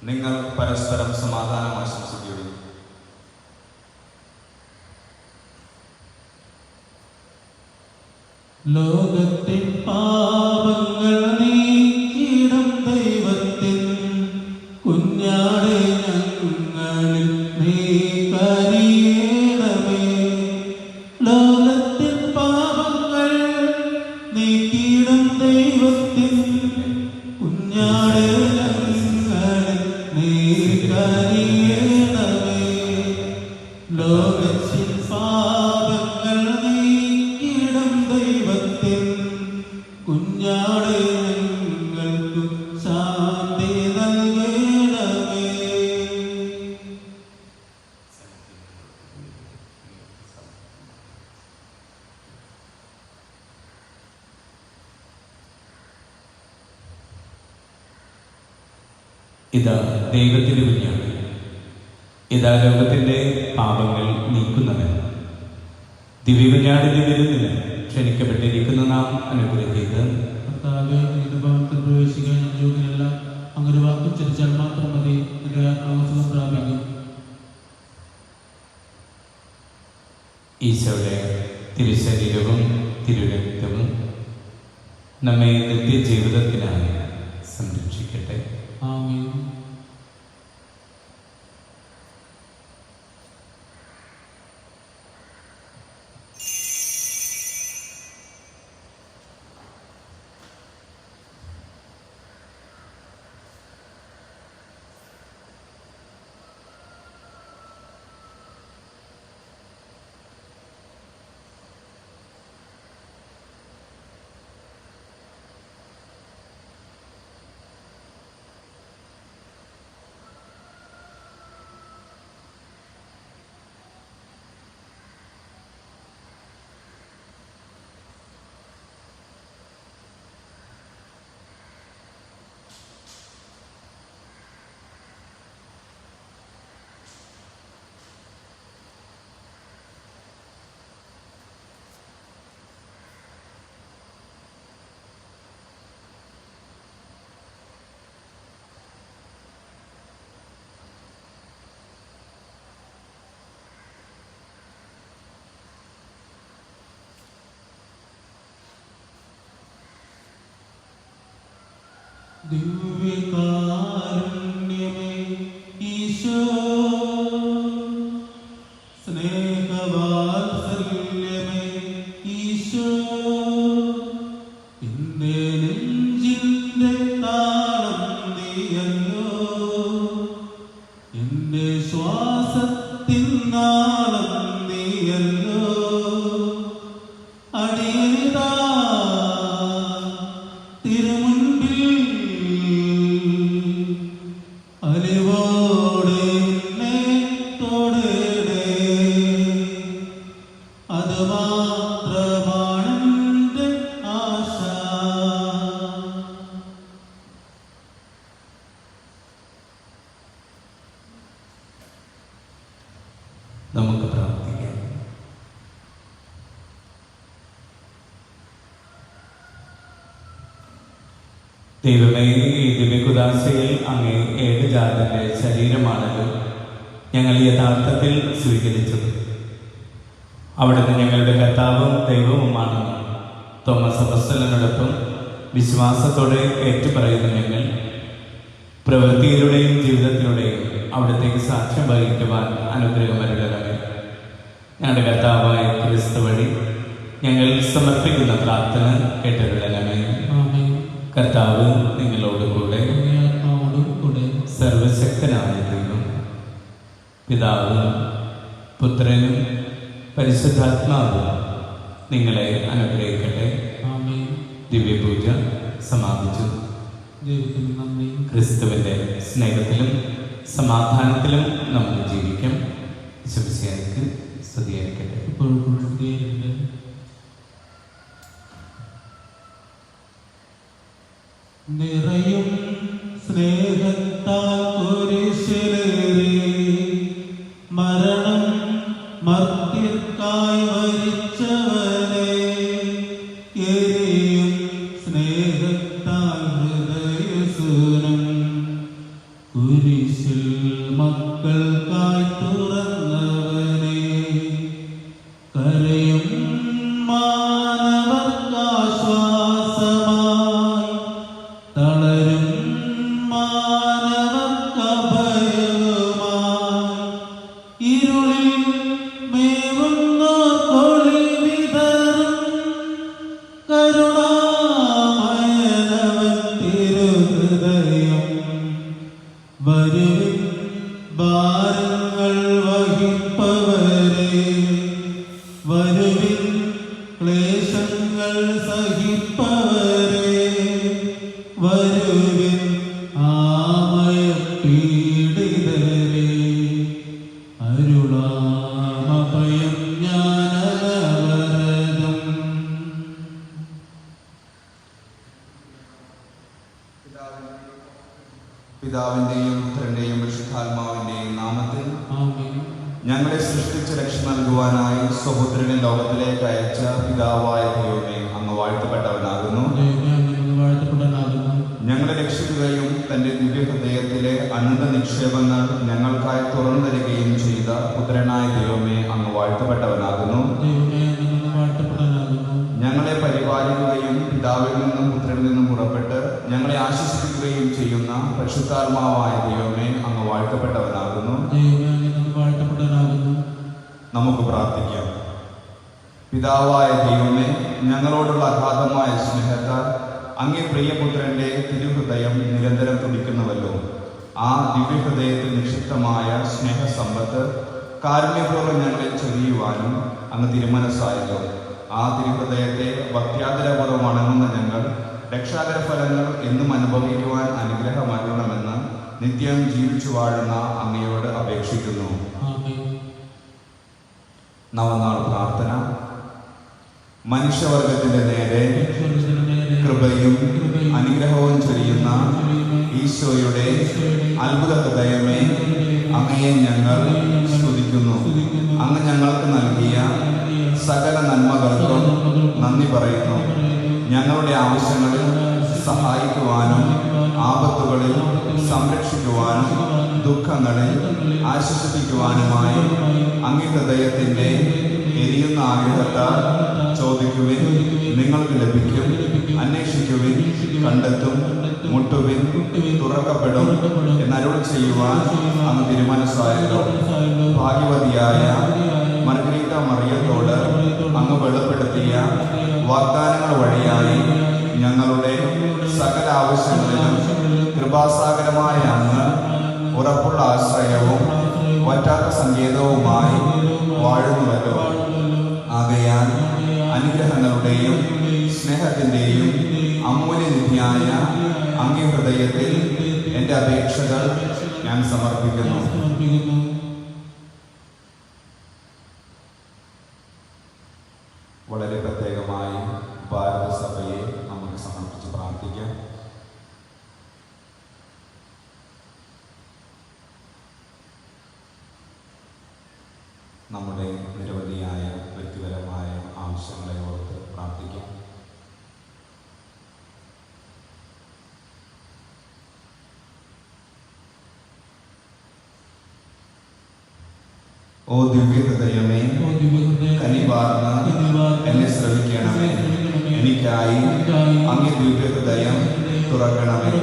നിങ്ങൾ പരസ്പരം സമാധാനം ആശംസിക്കുകയും ലോകത്തിൻ പാപങ്ങൾ നീക്കിയിടും ദൈവത്തിൻ കുഞ്ഞാടെ ഞങ്ങളിൽ നീ കനിയണമേ. ലോകത്തിൻ പാപങ്ങൾ നീക്കിയിടും ദൈവത്തിൻ കുഞ്ഞാടെ ഞങ്ങളിൽ നീ കനിയണമേ. ലോകത്തിൻ പാപങ്ങൾ നീക്കിയിടും ദൈവത്തിൻ കുഞ്ഞാടെ ഞങ്ങൾക്കു ശാന്തി നൽകണമേ. ഇതാ ദൈവത്തിന്റെ കുഞ്ഞാണ്, ഇതാ ലോകത്തിന്റെ പാപങ്ങൾ നീക്കുന്നവൻ. ദിവ്യകുഞ്ഞാടിന്റെ വിരുന്നിന് ക്ഷണിക്കപ്പെട്ടിരിക്കുന്ന നാം അനുഗ്രഹിക്കുക. കർത്താവേ, അങ്ങയുടെ ഭവനത്തിൽ പ്രവേശിക്കാൻ ഞാൻ യോഗ്യനല്ല. അങ്ങൊരു വാക്കും ചരിച്ചാൽ മാത്രം മതി, എന്റെ ആത്മാവ് സുഖം പ്രാപിക്കും. ഈശോയുടെ തിരുശരീരവും തിരുരക്തവും നമ്മെ നിത്യജീവിതത്തിനായി സംരക്ഷിക്കട്ടെ. ആമേൻ. ദിവ്യകാരുണ്യമേ ഈശോ, സ്നേഹവാത്സല്യമേ ഈശോ, എന്റെ നെഞ്ചിന്റെ താളം നീയല്ലോ, എന്റെ ശ്വാസത്തിൻ നാളം നീയല്ലോ. അടിയനിതാ തിരുമുൻപിൽ അലിവോടെ എന്നെ തൊടേണേ, അത് മാത്രമാണെന്റെ ആശ. നമുക്ക് പ്രാർത്ഥിക്കാം. ദൈവമേ, ഈ ദിവ്യകുദാശയിൽ അങ്ങേ ഏകജാതന്റെ ശരീരമാണല്ലോ ഞങ്ങൾ യഥാർത്ഥത്തിൽ സ്വീകരിച്ചത്. അവിടുന്ന് ഞങ്ങളുടെ കർത്താവും ദൈവവുമാണെന്ന് തോമസ് അപ്പോസ്തലനോടൊപ്പം വിശ്വാസത്തോടെ ഏറ്റുപറയുന്ന ഞങ്ങൾ പ്രവൃത്തിയിലൂടെയും ജീവിതത്തിലൂടെയും അവിടത്തേക്ക് സാക്ഷ്യം വഹിക്കുവാൻ അനുഗ്രഹമരുളണമേ. ഞങ്ങളുടെ കർത്താവായ ക്രിസ്തു വഴി ഞങ്ങൾ സമർപ്പിക്കുന്ന പ്രാർത്ഥന കേട്ടരുളണമേ. ആമേൻ. കർത്താവ് നിങ്ങളോടുകൂടെ. അങ്ങേ ആത്മാവോടും കൂടെ. സർവശക്തനായ ദൈവം പിതാവും പുത്രനും പരിശുദ്ധാത്മാവും നിങ്ങളെ അനുഗ്രഹിക്കട്ടെ. ആമേൻ. ദിവ്യപൂജ സമാപിച്ചു. ദൈവത്തിന് നന്ദി. ക്രിസ്തുവിന്റെ സ്നേഹത്തിലും സമാധാനത്തിലും നമുക്ക് ജീവിക്കാം. വിശ്വസിയാർക്ക് സ്തുതിയായിരിക്കട്ടെ. ഇപ്പോഴും സ്തുതിയായിരിക്കട്ടെ. നിറയും സ്നേഹത്താൽ കുരിശിലേറി മരണം മർത്യർക്കായി വരിച്ചവനെ, എരിയും സ്നേഹത്താൽ ഹൃദയസൂനം കുരിശിൽ മക്കൾക്കായി തുറന്നവനെ, കരയും മാനവർക്കാശ്വാസമായി തളരും മാനവർക്കഭയവുമായി, ഇരുളിൽ മേവുന്നോർക്കൊളി വിതറും കരുണാമയനവൻ തിരുഹൃദയം. വരുവിൻ ഭാരങ്ങൾ വഹിപ്പവരെ, വരുവിൻ ക്ലേശങ്ങൾ സഹിപ്പവരെ, വരുവിൻ ആമയ പീഡിതരെ, അരുളാമഭയം ജ്ഞാനവരദം. പിതാവിന്റെയും പുത്രന്റെയും വിശുദ്ധാത്മാവിന്റെയും നാമത്തിൽ ആമേൻ. ഞങ്ങളെ സൃഷ്ടിച്ച് രക്ഷ നൽകുവാനായി സ്വപുത്രനെ ലോകത്തിലേക്ക് അയച്ച പിതാവായ ദൈവമേ, അങ്ങ് വാഴ്ത്തപ്പെട്ടവനാകുന്നു. ദൈവമേ, അങ്ങ് വാഴ്ത്തപ്പെട്ടവനാകുന്നു. ഞങ്ങളെ രക്ഷിക്കുകയും തന്റെ ദിവ്യഹൃദയത്തിലെ അനന്ത നിക്ഷേപങ്ങൾ ഞങ്ങൾക്കായി തുറന്നു തരികയും ചെയ്ത പുത്രനായ ദൈവമേ, അങ്ങ് വാഴ്ത്തപ്പെട്ടവനാകുന്നു. ദൈവമേ, അങ്ങ് വാഴ്ത്തപ്പെട്ടവനാകുന്നു. ഞങ്ങളെ പരിപാലിക്കുകയും പിതാവിൽ നിന്നും പുത്രനിൽ നിന്നും പുറപ്പെട്ട് ഞങ്ങളെ ആശ്വസിപ്പിക്കുകയും ചെയ്യുന്ന പരിശുദ്ധാത്മാവായ ദൈവമേ, അങ്ങ് വാഴ്ത്തപ്പെട്ടവനാകുന്നു. ദൈവമേ, അങ്ങ് വാഴ്ത്തപ്പെട്ടവനാകുന്നു. നമുക്ക് പ്രാർത്ഥിക്കാം. പിതാവായ ദൈവമേ, ഞങ്ങളോടുള്ള അഗാധമായ സ്നേഹത്താൽ അങ്ങേ പ്രിയപുത്രന്റെ തിരുഹൃദയം നിരന്തരം തുടിക്കുന്നുവല്ലോ. ആ ദിവ്യഹൃദയത്തിൽ നിക്ഷിപ്തമായ സ്നേഹസമ്പത്ത് കാരുണ്യപൂർവ്വം ഞങ്ങളെ ചൊരിയുവാനും അങ്ങ് തിരുമനസ്സായല്ലോ. ആ തിരുഹൃദയത്തെ ഭക്ത്യാദരപൂർവ്വം വണങ്ങുന്ന ഞങ്ങൾ രക്ഷാകര ഫലങ്ങൾ എന്നും അനുഭവിക്കുവാൻ അനുഗ്രഹമരുളണമെന്ന് നിത്യം ജീവിച്ചു വാഴുന്ന അങ്ങയോട് അപേക്ഷിക്കുന്നു. ആമേൻ. നവനാൾ പ്രാർത്ഥന. മനുഷ്യവർഗത്തിന്റെ നേരെ സ്വർഗ്ഗത്തിന് നേരെ കൃപയും അനുഗ്രഹവും ചൊരിയുന്ന ഈശോയുടെ അത്ഭുത ഹൃദയമേ, അങ്ങയെ ഞങ്ങൾ സ്തുതിക്കുന്നു. അങ്ങ് ഞങ്ങൾക്ക് നൽകിയ സകല നന്മകൾക്കും നന്ദി പറയുന്നു. ഞങ്ങളുടെ ആവശ്യങ്ങളിൽ സഹായിക്കുവാനും ആപത്തുകളിൽ സംരക്ഷിക്കുവാനും ദുഃഖങ്ങളിൽ ആശ്വസിപ്പിക്കുവാനുമായി അങ്ങ് ഹൃദയത്തിന്റെ എരിയുന്ന ആഗ്രഹത്താൽ ചോദിക്കുവിൻ, നിങ്ങൾക്ക് ലഭിക്കും. അന്വേഷിക്കുവിൻ, കണ്ടെത്തും. മുട്ടുവിൻ, തുറക്കപ്പെടും എന്നരുൾ ചെയ്യുവാൻ അങ്ങ് തിരുമനസ്സായല്ലോ. ഭാഗ്യവതിയായ മർഗരീത മറിയത്തോട് അങ്ങ് വെളിപ്പെടുത്തിയ വാഗ്ദാനങ്ങൾ വഴിയായി ഞങ്ങളുടെ സകല ആവശ്യങ്ങളിലും കൃപാസാഗരമായ അങ്ങ് ഉറപ്പുള്ള ആശ്രയവും വറ്റാത്ത സങ്കേതവുമായി വാഴുന്നുവല്ലോ. ആകയാൽ അനുഗ്രഹങ്ങളുടെയും സ്നേഹത്തിൻ്റെയും അമൂല്യനിധിയായ അങ്ങേ ഹൃദയത്തിൽ എൻ്റെ അപേക്ഷകൾ ഞാൻ സമർപ്പിക്കുന്നു. വളരെ പ്രത്യേകമായി ഭാരതസഭയെ നമുക്ക് സമർപ്പിച്ച് പ്രാർത്ഥിക്കാം. നമ്മുടെ നിരവധിയായ വ്യക്തിപരമായ ആവശ്യങ്ങളെ ഓർത്ത് പ്രാർത്ഥിക്കാം. ഓ ദിവ്യഹൃദയമേ, കനിവാർന്ന് എന്നെ ശ്രവിക്കണമേ. എനിക്കായി അങ്ങേ ദിവ്യഹൃദയം തുറക്കണമേ.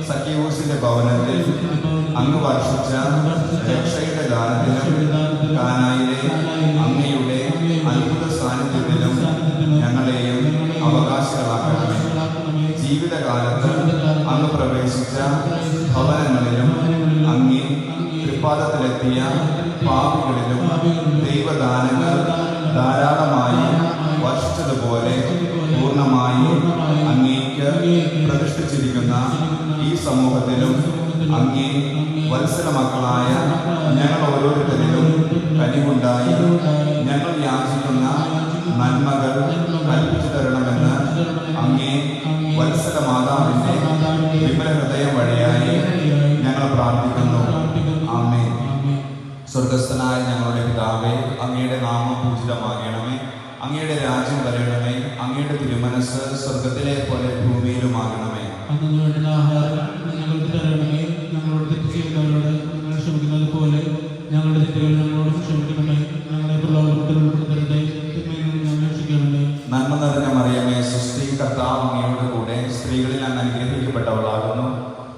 സഖ്യവൂസിന്റെ ഭവനത്തിൽ അങ്ങ് വർഷിച്ച രക്ഷയുടെ ദാനത്തിലും കാനായിലെ അങ്ങയുടെ അത്ഭുത സാന്നിധ്യത്തിലും ഞങ്ങളെയും അവകാശികളാക്കണമേ. ജീവിതകാലത്ത് അങ്ങ് പ്രവേശിച്ച ഭവനങ്ങളിലും അങ്ങേ തൃപ്പാദത്തിലെത്തിയ പാപികളിലും ദൈവദാനങ്ങൾ ധാരാളമായി വർഷിച്ചതുപോലെ പൂർണ്ണമായി അങ്ങേക്ക് പ്രതിഷ്ഠിച്ചിരിക്കുന്ന ഈ സമൂഹത്തിലും അങ്ങേ വത്സല മക്കളായ ഞങ്ങൾ ഓരോരുത്തരിലും കനിവുണ്ടായി ഞങ്ങൾ യാചിക്കുന്ന നന്മകൾ കൽപ്പിച്ചു തരണമെന്ന് അങ്ങേ വത്സല മാതാവിന്റെ വിമല ഹൃദയം വഴിയായി ഞങ്ങൾ പ്രാർത്ഥിക്കുന്നു. ആമേൻ. സ്വർഗസ്ഥനായ ഞങ്ങളുടെ പിതാവേ, അങ്ങയുടെ നാമം പൂജിതമാകണമേ. അങ്ങയുടെ രാജ്യം വരണമേ. അങ്ങയുടെ തിരുമനസ് സ്വർഗത്തിലെ പോലെ ഭൂമിയിലുമാകണമേ. ഞങ്ങൾക്ക് തരണമേ. ഞങ്ങളോട് തെറ്റ് ചെയ്യുന്നവരോട് ഞങ്ങൾ ക്ഷമിക്കുന്നത് പോലെ ഞങ്ങളുടെ തെറ്റുകൾ ഞങ്ങളോട് ക്ഷമിക്കണമേ. ഞങ്ങളെ പ്രലോഭനത്തിൽ ഉൾപ്പെടുത്തരുതേ, തിന്മയിൽ നിന്ന് ഞങ്ങളെ രക്ഷിക്കണമേ. നന്മ നിറഞ്ഞ മറിയമേ, സൃഷ്ടി കർത്താവ് അങ്ങയുടെ കൂടെ, സ്ത്രീകളിൽ അങ്ങ് അനുഗ്രഹിക്കപ്പെട്ടവളാകുന്നു.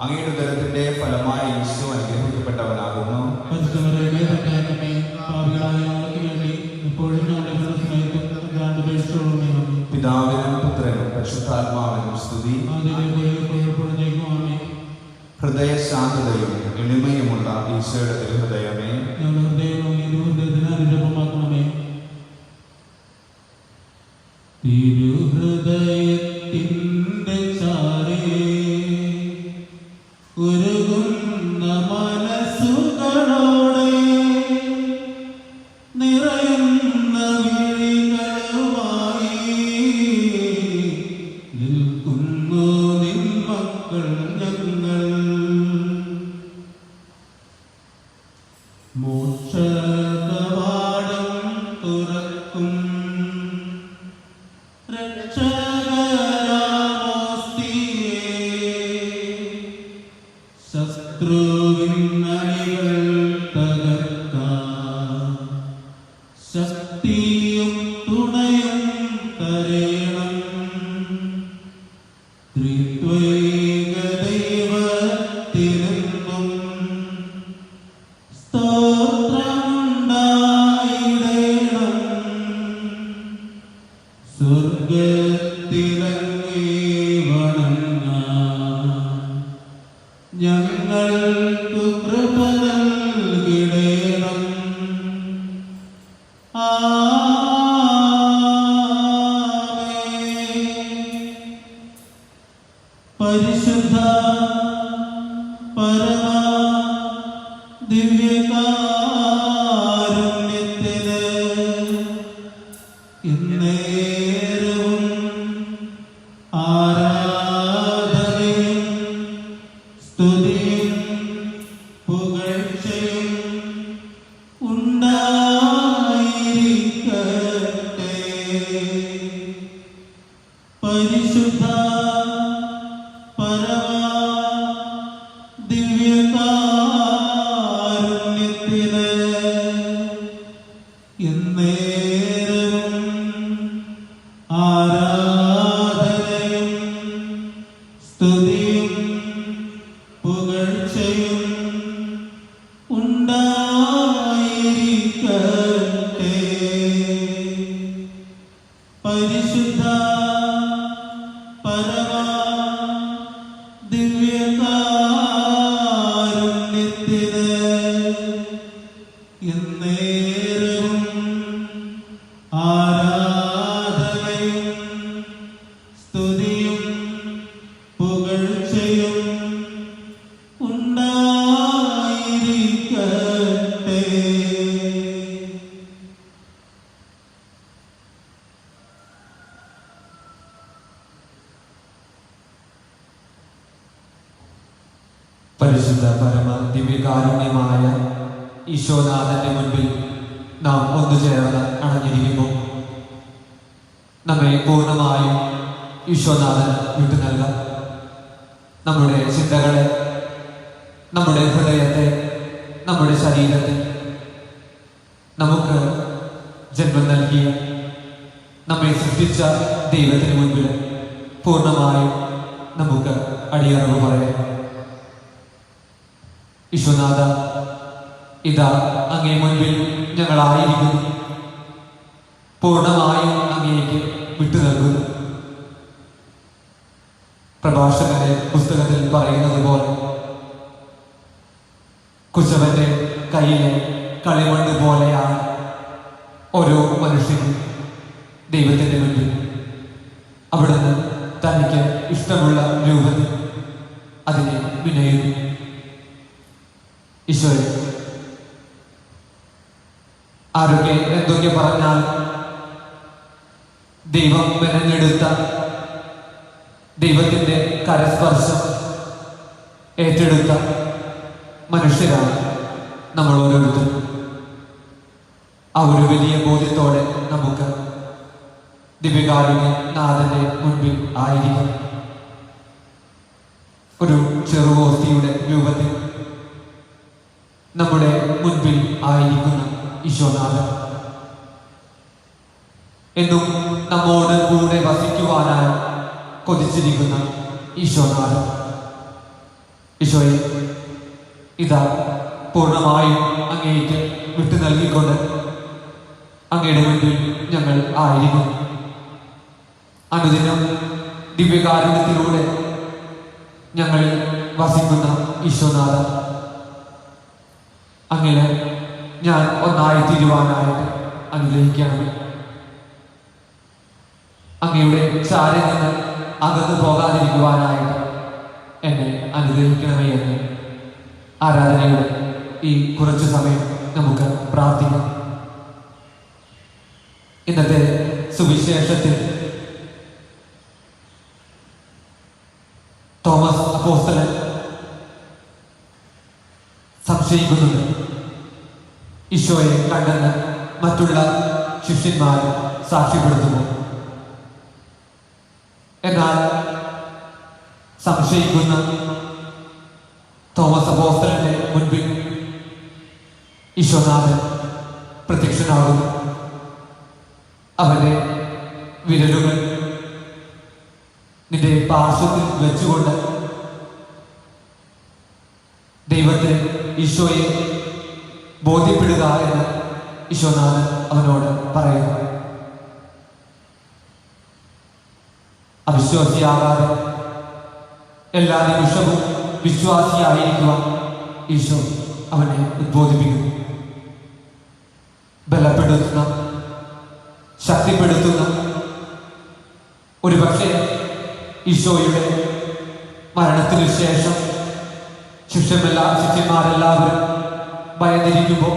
അങ്ങയുടെ ഉദരത്തിന്റെ ഫലമായ ഈശോ അനുഗ്രഹിക്കപ്പെട്ടവനാകുന്നു. പിതാവിനും പുത്രനും പരിശുദ്ധാത്മാവിനും സ്തുതി. ഹൃദയശാന്തതയും എളിമയുമുള്ള ഈശോയുടെ തിരുഹൃദയമേ, തിരുഹൃദയത്തിൻ്റെ ചാരേ ഉരുകുന്ന മനസ്സുകളോടെ നിറയുന്ന വിഴികളുമായി നിൽക്കുന്നു നിൻ മക്കൾ ഞങ്ങൾ. മോക്ഷകവാടം തുറക്കും ശത്രുവിന്നണികൾ തകർക്കാൻ ശക്തിയും തുണയും തരേണം. ത്രിത്വൈക ദൈവത്തിനെന്നും സ്തോത്രമുണ്ടായിടേണം. സ്വർഗത്തിലങ്ങേ വണങ്ങാൻ ഞങ്ങൾക്കു കൃപ നൽകിടേണം. പരിശുദ്ധ പരമ ദിവ്യകാരുണ്യത്തിന് എന്നേരവും ആരാധനയും സ്തുതിയും പുകഴ്ചയും ഉണ്ടായിരിക്കട്ടെ. പരിശുദ്ധ പരമ ദിവ്യകാരുണ്യത്തിന് ദിവ്യകാരുണ്യത്തിന് എന്നേരവും ആരാധനയും സ്തുതിയും പുകഴ്ചയും ഉണ്ടായിരിക്കട്ടെ. പരിശുദ്ധ പരമ ദിവ്യകാരുണ്യമായ ഈശോനാഥന്റെ മുൻപിൽ നാം ഒന്നു ചേർന്ന് അണഞ്ഞിരിക്കുമ്പോൾ നമ്മെ പൂർണ്ണമായും ഈശോനാഥന് വിട്ടു നൽകാം. നമ്മുടെ ചിന്തകളെ, നമ്മുടെ ഹൃദയത്തെ, നമ്മുടെ ശരീരത്തെ, നമുക്ക് ജന്മം നൽകിയ നമ്മെ സൃഷ്ടിച്ച ദൈവത്തിന് മുൻപിൽ പൂർണ്ണമായും നമുക്ക് അടിയറവ് പറയാം. ഈശോനാഥ, ഇതാ അങ്ങേ മുൻപിൽ ഞങ്ങളായിരിക്കുന്നു. പൂർണ്ണമായും അങ്ങേക്ക് വിട്ടു നൽകുന്നു. പ്രഭാഷകന്റെ പുസ്തകത്തിൽ പറയുന്നത് പോലെ കുശവന്റെ കയ്യിലെ കളിമണ്ണ് പോലെയാണ് ഓരോ മനുഷ്യനും ദൈവത്തിന്റെ മുൻപിൽ. അവിടുന്ന് തനിക്ക് ഇഷ്ടമുള്ള രൂപത്തിൽ അതിനെ വിനയുന്നു. ഈശോയെ, ആരൊക്കെ എന്തൊക്കെ പറഞ്ഞാൽ ദൈവം മെനഞ്ഞെടുത്ത ദൈവത്തിന്റെ കരസ്പർശം ഏറ്റെടുത്ത മനുഷ്യരാണ് നമ്മൾ ഓരോരുത്തരും. ആ ഒരു വലിയ ബോധ്യത്തോടെ നമുക്ക് ദിവ്യകാരുണ്യ നാഥന്റെ മുൻപിൽ ആയിരിക്കും. ഒരു ചെറുവോസ്തിയുടെ രൂപത്തിൽ നമ്മുടെ മുൻപിൽ ആയിരിക്കുന്ന ഈശോനാഥൻ എന്നും നമ്മോട് കൂടെ വസിക്കുവാനായി കൊതിച്ചിരിക്കുന്ന ഈശോനാഥൻ. ഈശോയെ, ഇതാ പൂർണ്ണമായും അങ്ങേക്ക് വിട്ടു നൽകിക്കൊണ്ട് അങ്ങയുടെ മുൻപിൽ ഞങ്ങൾ ആയിരിക്കും. അനുദിനം ദിവ്യകാരുണ്യത്തിലൂടെ ഞങ്ങളിൽ വസിക്കുന്ന ഈശോനാഥ, അങ്ങനെ ഞാൻ ഒന്നായി തീരുവാനായിട്ട് അനുഗ്രഹിക്കണം. അങ്ങയുടെ ചാരിൽ നിന്ന് അകന്നു പോകാതിരിക്കുവാനായിട്ട് എന്നെ അനുഗ്രഹിക്കണമേ എന്ന് ആരാധനയുടെ ഈ കുറച്ചു സമയം നമുക്ക് പ്രാർത്ഥിക്കാം. ഇന്നത്തെ സുവിശേഷത്തിൽ തോമസ് അപ്പോസ്തലൻ സംശയിക്കുന്നുണ്ട്. ഈശോയെ കണ്ടെന്ന് മറ്റുള്ള ശിഷ്യന്മാർ സാക്ഷ്യപ്പെടുത്തുന്നു. എന്നാൽ സംശയിക്കുന്ന തോമസ് അപ്പോസ്തലന്റെ മുൻപിൽ ഈശോനാഥൻ പ്രത്യക്ഷനാകുന്നു. അവന്റെ വിരലുകൾ നിന്റെ പാർശ്വത്തിൽ വെച്ചുകൊണ്ട് ദൈവത്തെ, ഈശോയെ ബോധ്യപ്പെടുക എന്ന് ഈശോനാഥൻ അവനോട് പറയുന്നു. അവിശ്വാസിയാകാതെ എല്ലാ നിമിഷവും വിശ്വാസിയായിരിക്കുവാൻ ഈശോ അവനെ ഉദ്ബോധിപ്പിക്കുന്നു. ബലപ്പെടുത്തുന്ന, ശക്തിപ്പെടുത്തുന്ന, ഒരുപക്ഷെ ഈശോയുടെ മരണത്തിനു ശേഷം ശിഷ്യന്മാരെല്ലാവരും ഭയന്നിരിക്കുമ്പോൾ,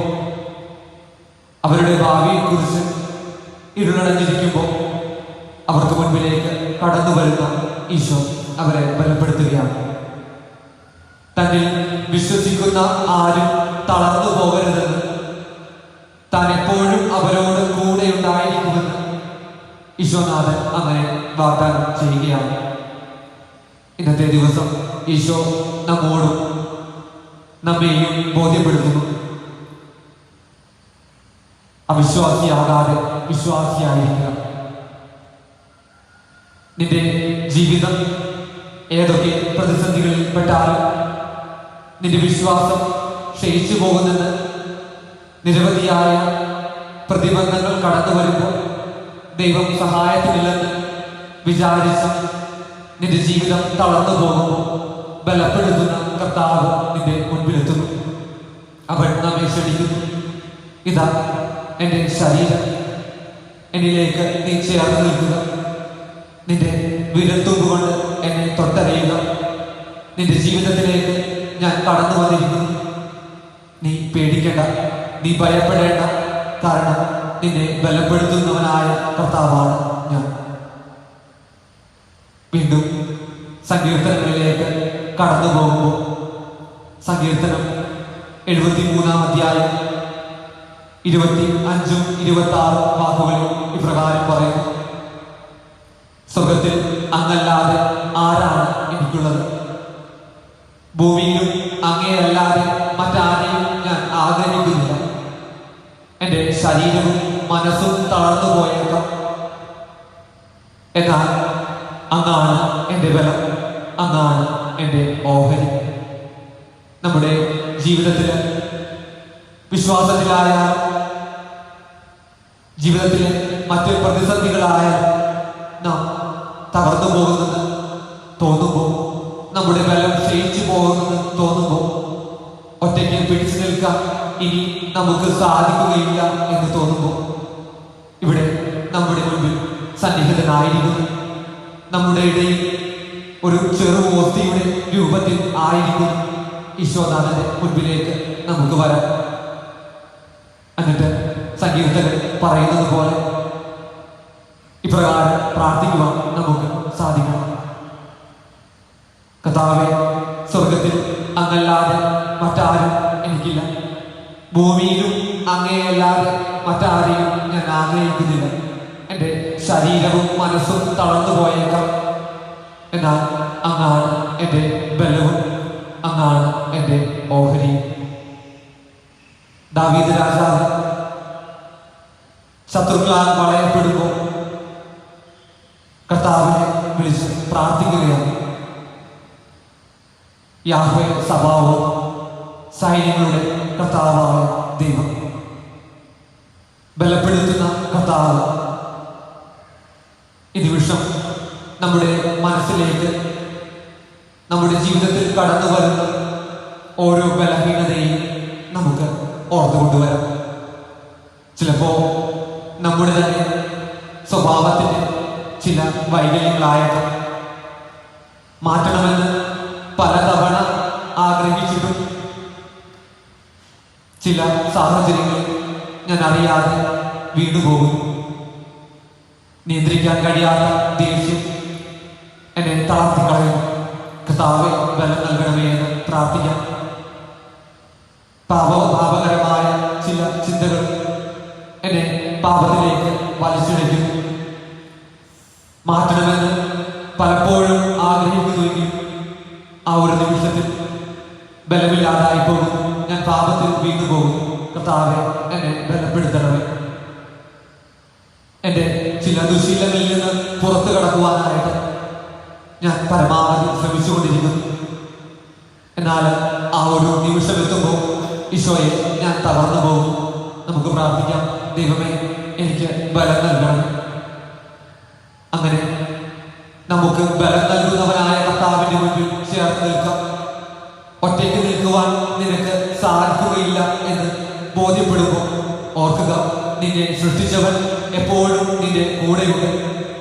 അവരുടെ ഭാവിയെക്കുറിച്ച് ഇരുളടഞ്ഞിരിക്കുമ്പോൾ അവർക്ക് മുൻപിലേക്ക് കടന്നു വരുന്ന ഈശോ അവരെ ബലപ്പെടുത്തുകയാണ്. തന്നിൽ വിശ്വസിക്കുന്ന ആരും തളർന്നു പോകരുതെന്ന്, താൻ എപ്പോഴും അവരോട് കൂടെ ഉണ്ടായിരിക്കുമെന്ന് ഈശോനാഥൻ അങ്ങനെ വാഗ്ദാനം ചെയ്യുകയാണ്. ഇന്നത്തെ ദിവസം ഈശോ നമ്മോടും നമ്മെയും ബോധ്യപ്പെടുത്തുന്നു. അവിശ്വാസിയാകാതെ വിശ്വാസിയായിരിക്കുക. നിന്റെ ജീവിതം ഏതൊക്കെ പ്രതിസന്ധികളിൽ പെട്ടാലും നിന്റെ വിശ്വാസം ക്ഷയിച്ചു പോകുന്നെന്ന്, നിരവധിയായ പ്രതിബന്ധങ്ങൾ കടന്നു വരുമ്പോൾ ദൈവം സഹായത്തിനില്ലെന്ന് വിചാരിച്ച് നിന്റെ ജീവിതം തളർന്നു പോകുമ്പോൾ ബലപ്പെടുത്തുന്ന കർത്താവ് നിന്റെ മുൻപിലെത്തുന്നു. അവൻ നമ്മെ ക്ഷണിക്കുന്നു. ഇതാ എൻ്റെ ശരീരം, എന്നിലേക്ക് നീ ചേർന്ന് നിൽക്കുക. നിന്റെ വിരൽത്തുമ്പ് കൊണ്ട് എന്നെ തൊട്ടറിയുക. നിന്റെ ജീവിതത്തിലേക്ക് ഞാൻ കടന്നു വന്നിരിക്കുന്നു. നീ പേടിക്കേണ്ട, നീ ഭയപ്പെടേണ്ട. കാരണം നിന്നെ ബലപ്പെടുത്തുന്നവനായ കർത്താവാണ് ഞാൻ. വീണ്ടും സങ്കീർത്തനങ്ങളിലേക്ക് കടന്നു പോകുമ്പോൾ സങ്കീർത്തനം 73-ാം അധ്യായം 25-ഉം 26 വാക്കുകളിൽ ഇപ്രകാരം പറയുന്നു: സ്വർഗത്തിൽ അങ്ങല്ലാതെ ആരാണ് എനിക്കുള്ളത്? ഭൂമിയിലും അങ്ങേയല്ലാതെ മറ്റാരെയും ഞാൻ ആഗ്രഹിക്കുന്നില്ല. എൻ്റെ ശരീരവും മനസ്സും തളർന്നു പോയേക്കാം, എന്നാൽ അങ്ങാണ് എൻ്റെ ബലം, അങ്ങാണ് എൻ്റെ ഓഹരി. നമ്മുടെ ജീവിതത്തിൽ വിശ്വാസത്തിലായാൽ, ജീവിതത്തിലെ മറ്റ് പ്രതിസന്ധികളായാൽ നാം തകർന്നു പോകുന്നത് തോന്നുമ്പോൾ, നമ്മുടെ ബലം ക്ഷയിച്ചു പോകുന്നത് തോന്നുമ്പോൾ, ഒറ്റയ്ക്ക് പിടിച്ചു നിൽക്കാൻ ഇനി നമുക്ക് സാധിക്കുകയില്ല എന്ന് തോന്നുമ്പോൾ, ഇവിടെ നമ്മുടെ മുൻപിൽ സന്നിഹിതനായിരിക്കുന്നു. നമ്മുടെ ഇടയിൽ ഒരു ചെറു ഓസ്തിയുടെ രൂപത്തിൽ ആയിരിക്കും ഈശോനാഥന്റെ മുൻപിലേക്ക് നമുക്ക് വരാം. എന്നിട്ട് സങ്കീർത്തകൻ പറയുന്നത് പോലെ ഇപ്രകാരം പ്രാർത്ഥിക്കുവാൻ നമുക്ക് സാധിക്കണം: കർത്താവേ, സ്വർഗത്തിൽ അങ്ങല്ലാതെ മറ്റാരും എനിക്കില്ല. ഭൂമിയിലും അങ്ങേയല്ലാതെ മറ്റാരെയും ഞാൻ ആഗ്രഹിക്കുന്നില്ല. എൻ്റെ ശരീരവും മനസ്സും തളർന്നു പോയേക്കാം, എന്നാൽ അങ്ങാണ് എൻ്റെ ബലവും, അങ്ങാണ് എൻ്റെ ഓഹരി. ദാവീദ് രാജാവ് ശത്രുക്കളാൽ വളയപ്പെടുമ്പോൾ കർത്താവിനെ വിളിച്ച് പ്രാർത്ഥിക്കുകയാണ്: യാഹ്വേ സബാവോത്ത്, സൈന്യങ്ങളുടെ കർത്താവായ ദൈവം, ബലപ്പെടുത്തുന്ന കർത്താവ്. ഈ നിമിഷം നമ്മുടെ മനസ്സിലേക്ക്, നമ്മുടെ ജീവിതത്തിൽ കടന്നു വരുന്ന ഓരോ ബലഹീനതയും നമുക്ക് ഓർത്തുകൊണ്ടുവരാം. ചിലപ്പോ നമ്മുടെ തന്നെ സ്വഭാവത്തിന്റെ ചില വൈകല്യങ്ങളായേക്കാം. മാറ്റണമെന്ന് പലതവണ ആഗ്രഹിച്ചിട്ടും ചില സാഹചര്യങ്ങളിൽ ഞാൻ അറിയാതെ വീണുപോകും. നിയന്ത്രിക്കാൻ കഴിയാത്ത ദേഷ്യം എന്നെ തളർത്തിക്കളയും. കർത്താവേ, ബലം നൽകണമേ എന്ന് പ്രാർത്ഥിക്കാം. പാപകരമായ ചില ചിന്തകൾ എന്നെ പാപത്തിലേക്ക് വലിച്ചിഴയ്ക്കും. മാറ്റണമെന്ന് പലപ്പോഴും ആഗ്രഹിക്കുന്നുവെങ്കിൽ ആ ഒരു നിമിഷത്തിൽ ബലമില്ലാതായി പോകും. ഞാൻ പാപത്തിൽ വീണുപോകും. കർത്താവേ, എന്നെ ബലപ്പെടുത്തണമേ. എൻ്റെ ചില ദുശീലങ്ങളിൽ നിന്ന് പുറത്തു കടക്കുവാനായിട്ട് ഞാൻ പരമാവധി ശ്രമിച്ചുകൊണ്ടിരിക്കുന്നു. എന്നാൽ ആ ഒരു നിമിഷം എത്തുമ്പോൾ ഈശോയെ, ഞാൻ തകർന്നു പോകും. നമുക്ക് പ്രാർത്ഥിക്കാം: ദൈവമേ, എനിക്ക് ബലം നൽകണം. അങ്ങനെ നമുക്ക് ബലം നൽകുന്നവനായ കർത്താവിന്റെ മുൻപിൽ ചേർത്ത് നിൽക്കാം. ഒറ്റയ്ക്ക് നിൽക്കുവാൻ നിനക്ക് സാധിക്കുകയില്ല എന്ന് ബോധ്യപ്പെടുമ്പോൾ ഓർക്കുക, നിന്നെ സൃഷ്ടിച്ചവൻ എപ്പോഴും നിന്റെ കൂടെയുണ്ട്.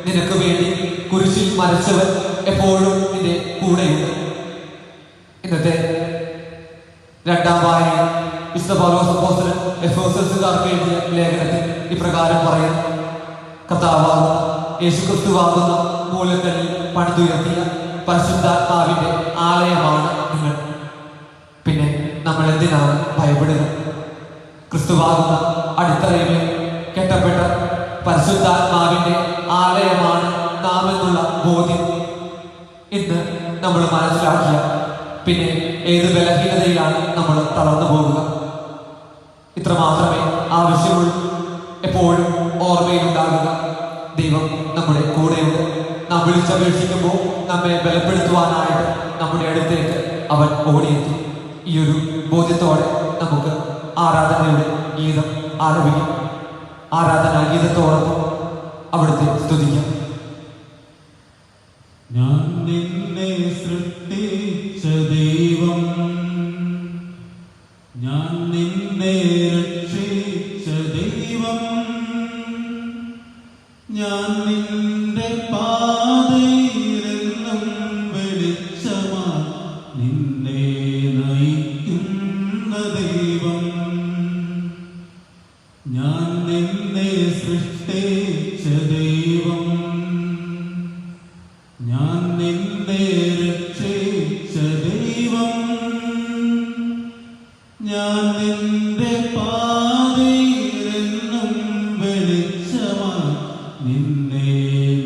നിനക്ക് വേണ്ടി കുരിശിൽ മരിച്ചവൻ എപ്പോഴും നിന്റെ കൂടെയുണ്ട്. ഇന്നത്തെ രണ്ടാം വായന വിശുദ്ധ പൗലോസ് അപ്പോസ്തലൻ എഫെസോസുകാർക്ക് എഴുതിയ ലേഖനത്തിൽ ഇപ്രകാരം പറയുന്നു: കർത്താവാകുന്ന യേശുക്രിസ്തുവാകുന്ന മൂലക്കല്ലിൽ പണിതുയർത്തിയ പരിശുദ്ധാത്മാവിന്റെ ആലയമാണ് നിങ്ങൾ. പിന്നെ നമ്മൾ എന്തിനാണ് ഭയപ്പെടുക? ക്രിസ്തുവാകുന്ന അടിത്തറയിൽ കെട്ടപ്പെട്ട പരിശുദ്ധാത്മാവിന്റെ ആലയമാണ് നാം എന്നുള്ള ബോധ്യം ഇന്ന് നമ്മൾ മനസ്സിലാക്കിയ പിന്നെ ഏത് ബലഹീനതയിലാണ് നമ്മൾ തളർന്നു പോകുക? ഇത്ര മാത്രമേ ആവശ്യമുള്ളൂ. എപ്പോഴും ഓർമ്മയിലുണ്ടാകുക, ദൈവം നമ്മുടെ കൂടെയുണ്ട്. നാം വിളിച്ചപേക്ഷിക്കുമ്പോൾ നമ്മെ ബലപ്പെടുത്തുവാനായിട്ട് നമ്മുടെ അടുത്തേക്ക് അവൻ ഓടിയെത്തി. ഈ ഒരു ബോധ്യത്തോടെ നമുക്ക് ആരാധനയുടെ ഗീതം ആലപിക്കാം. ആരാധനാ ഗീതത്തോടൊപ്പം അവിടുത്തെ സ്തുതിക്കാം. ഞാൻ നിന്നെ സൃഷ്ടിച്ചത് നിന്നെ നയിക്കുന്ന ദൈവം, ഞാൻ നിന്നെ സൃഷ്ടിച്ച ദൈവം, ഞാൻ നിന്നെ രക്ഷിച്ച ദൈവം, ഞാൻ നിന്റെ പാതയിലെന്നും വെളിച്ചമായി നിന്നെ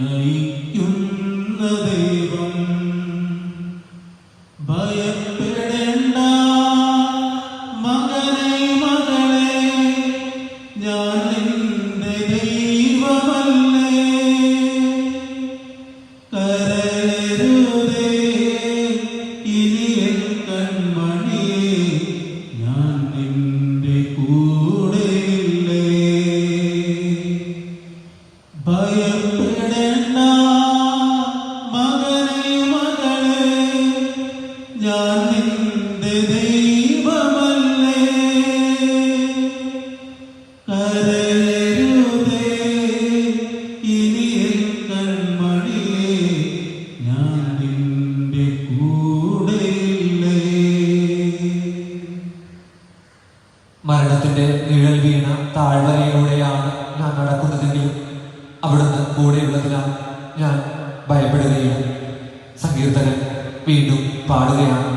നയിക്കുന്ന ദൈവം. ഭയപ്പെടേണ്ട മകനെ മകളെ, ഞാൻ നിന്റെ ദൈവമല്ലേ. കരയരുതേ ഇനി എൻ കൺമണിയേ, ഞാൻ നിന്റെ കൂടെയില്ലേ. ഭയപ്പെടേണ്ട മകനെ മകളെ, ഞാൻ നിന്റെ ദൈവമല്ലേ. കരയരുതേ ഇനി എൻ കൺമണിയേ, ഞാൻ നിന്റെ കൂടെയില്ലേ. മരണത്തിന്റെ നിഴൽ വീണ താഴ്വരയിലൂടെയാണ് ഞാൻ നടക്കുന്നതെങ്കിലും അവിടുന്ന് കൂടെയുള്ളതിനാൽ ഞാൻ ഭയപ്പെടുകയില്ല. സങ്കീർത്തകൻ വീണ്ടും പാടുകയാണ്.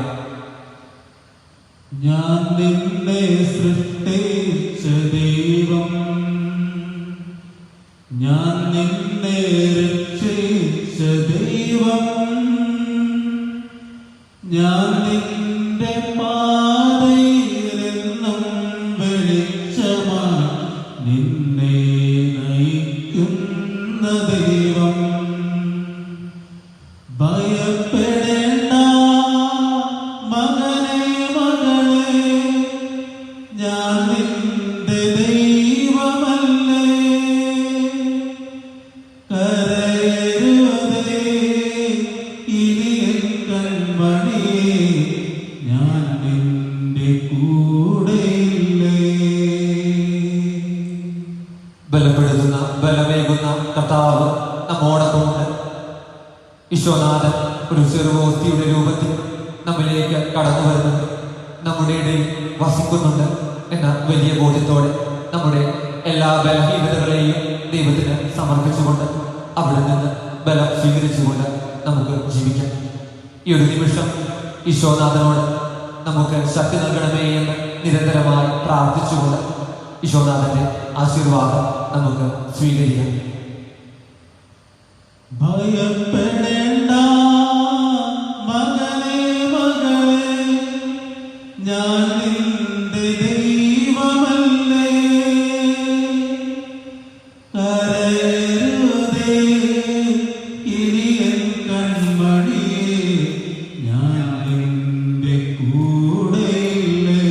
ഞാൻ നിന്നെ സൃഷ്ടിച്ച ദൈവം, ഞാൻ നിന്നെ രക്ഷിച്ച ദൈവം, ഞാൻ നിന്റെ പാതയിലെന്നും വെളിച്ചമായി നിന്നെ നയിക്കുന്ന ദൈവം. ഭയപ്പെടേണ്ട മകനെ മകളെ, ഞാൻ നിന്റെ ദൈവമല്ലേ. കരയരുതേ ഇനി എൻ കൺമണിയേ, ഞാൻ നിന്റെ കൂടെയില്ലേ. ബലപ്പെടുത്തുന്ന ബലമേകുന്ന കർത്താവ് നമ്മോടൊപ്പമുണ്ട്. ഈശോനാഥൻ ഒരു ചെറുവോസ്തിയുടെ രൂപത്തിൽ നമ്മിലേക്ക് കടന്നു വരുന്നുണ്ട്, നമ്മുടെ ഇടയിൽ വസിക്കുന്നുണ്ട് എന്ന വലിയ ബോധ്യത്തോടെ നമ്മുടെ എല്ലാ ബലഹീനതകളെയും ദൈവത്തിന് സമർപ്പിച്ചുകൊണ്ട് അവിടെ നിന്ന് ബലം സ്വീകരിച്ചുകൊണ്ട് നമുക്ക് ജീവിക്കാം. ഈ ഒരു നിമിഷം ഈശോനാഥനോട് നമുക്ക് ശക്തി നൽകണമേ എന്ന് നിരന്തരമായി പ്രാർത്ഥിച്ചുകൊണ്ട് ഈശോനാഥന്റെ ആശീർവാദം നമുക്ക് സ്വീകരിക്കാം. ഭയപ്പെടേണ്ട മകനെ മകളെ, ഞാൻ നിന്റെ ദൈവമല്ലേ. കരയരുതേ ഇനി എൻ കൺമണിയേ, ഞാൻ നിന്റെ കൂടെയില്ലേ.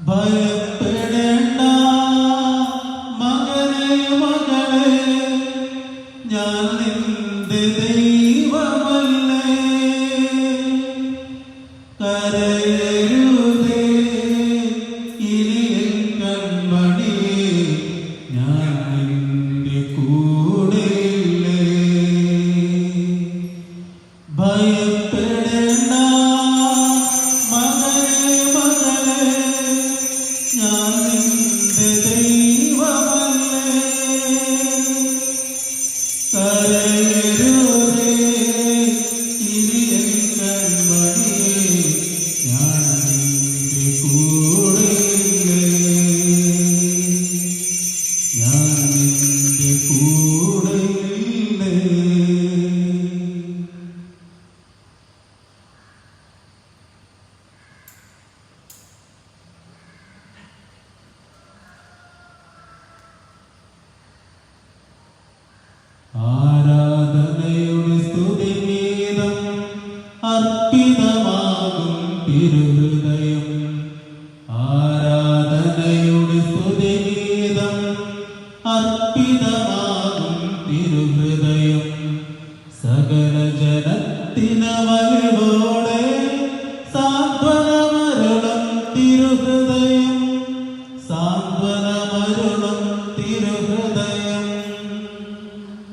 ഭയപ്പെടേണ്ട മകനെ മകളെ, ഞാൻ നിന്റെ ദൈവമല്ലേ. കരയരുതേ ഇനി എൻ കൺമണിയേ, ഞാൻ നിന്റെ കൂടെയില്ലേ. ഭയപ്പെടേണ്ട മകനെ മകളെ, ഞാൻ നിന്റെ ദൈവമല്ലേ. കരയരുതേ ഇനി എൻ കൺമണിയേ, ഞാൻ നിന്റെ കൂടെയില്ലേ. ഞാൻ നിന്റെ കൂടെയില്ലേ. ആരാധനയും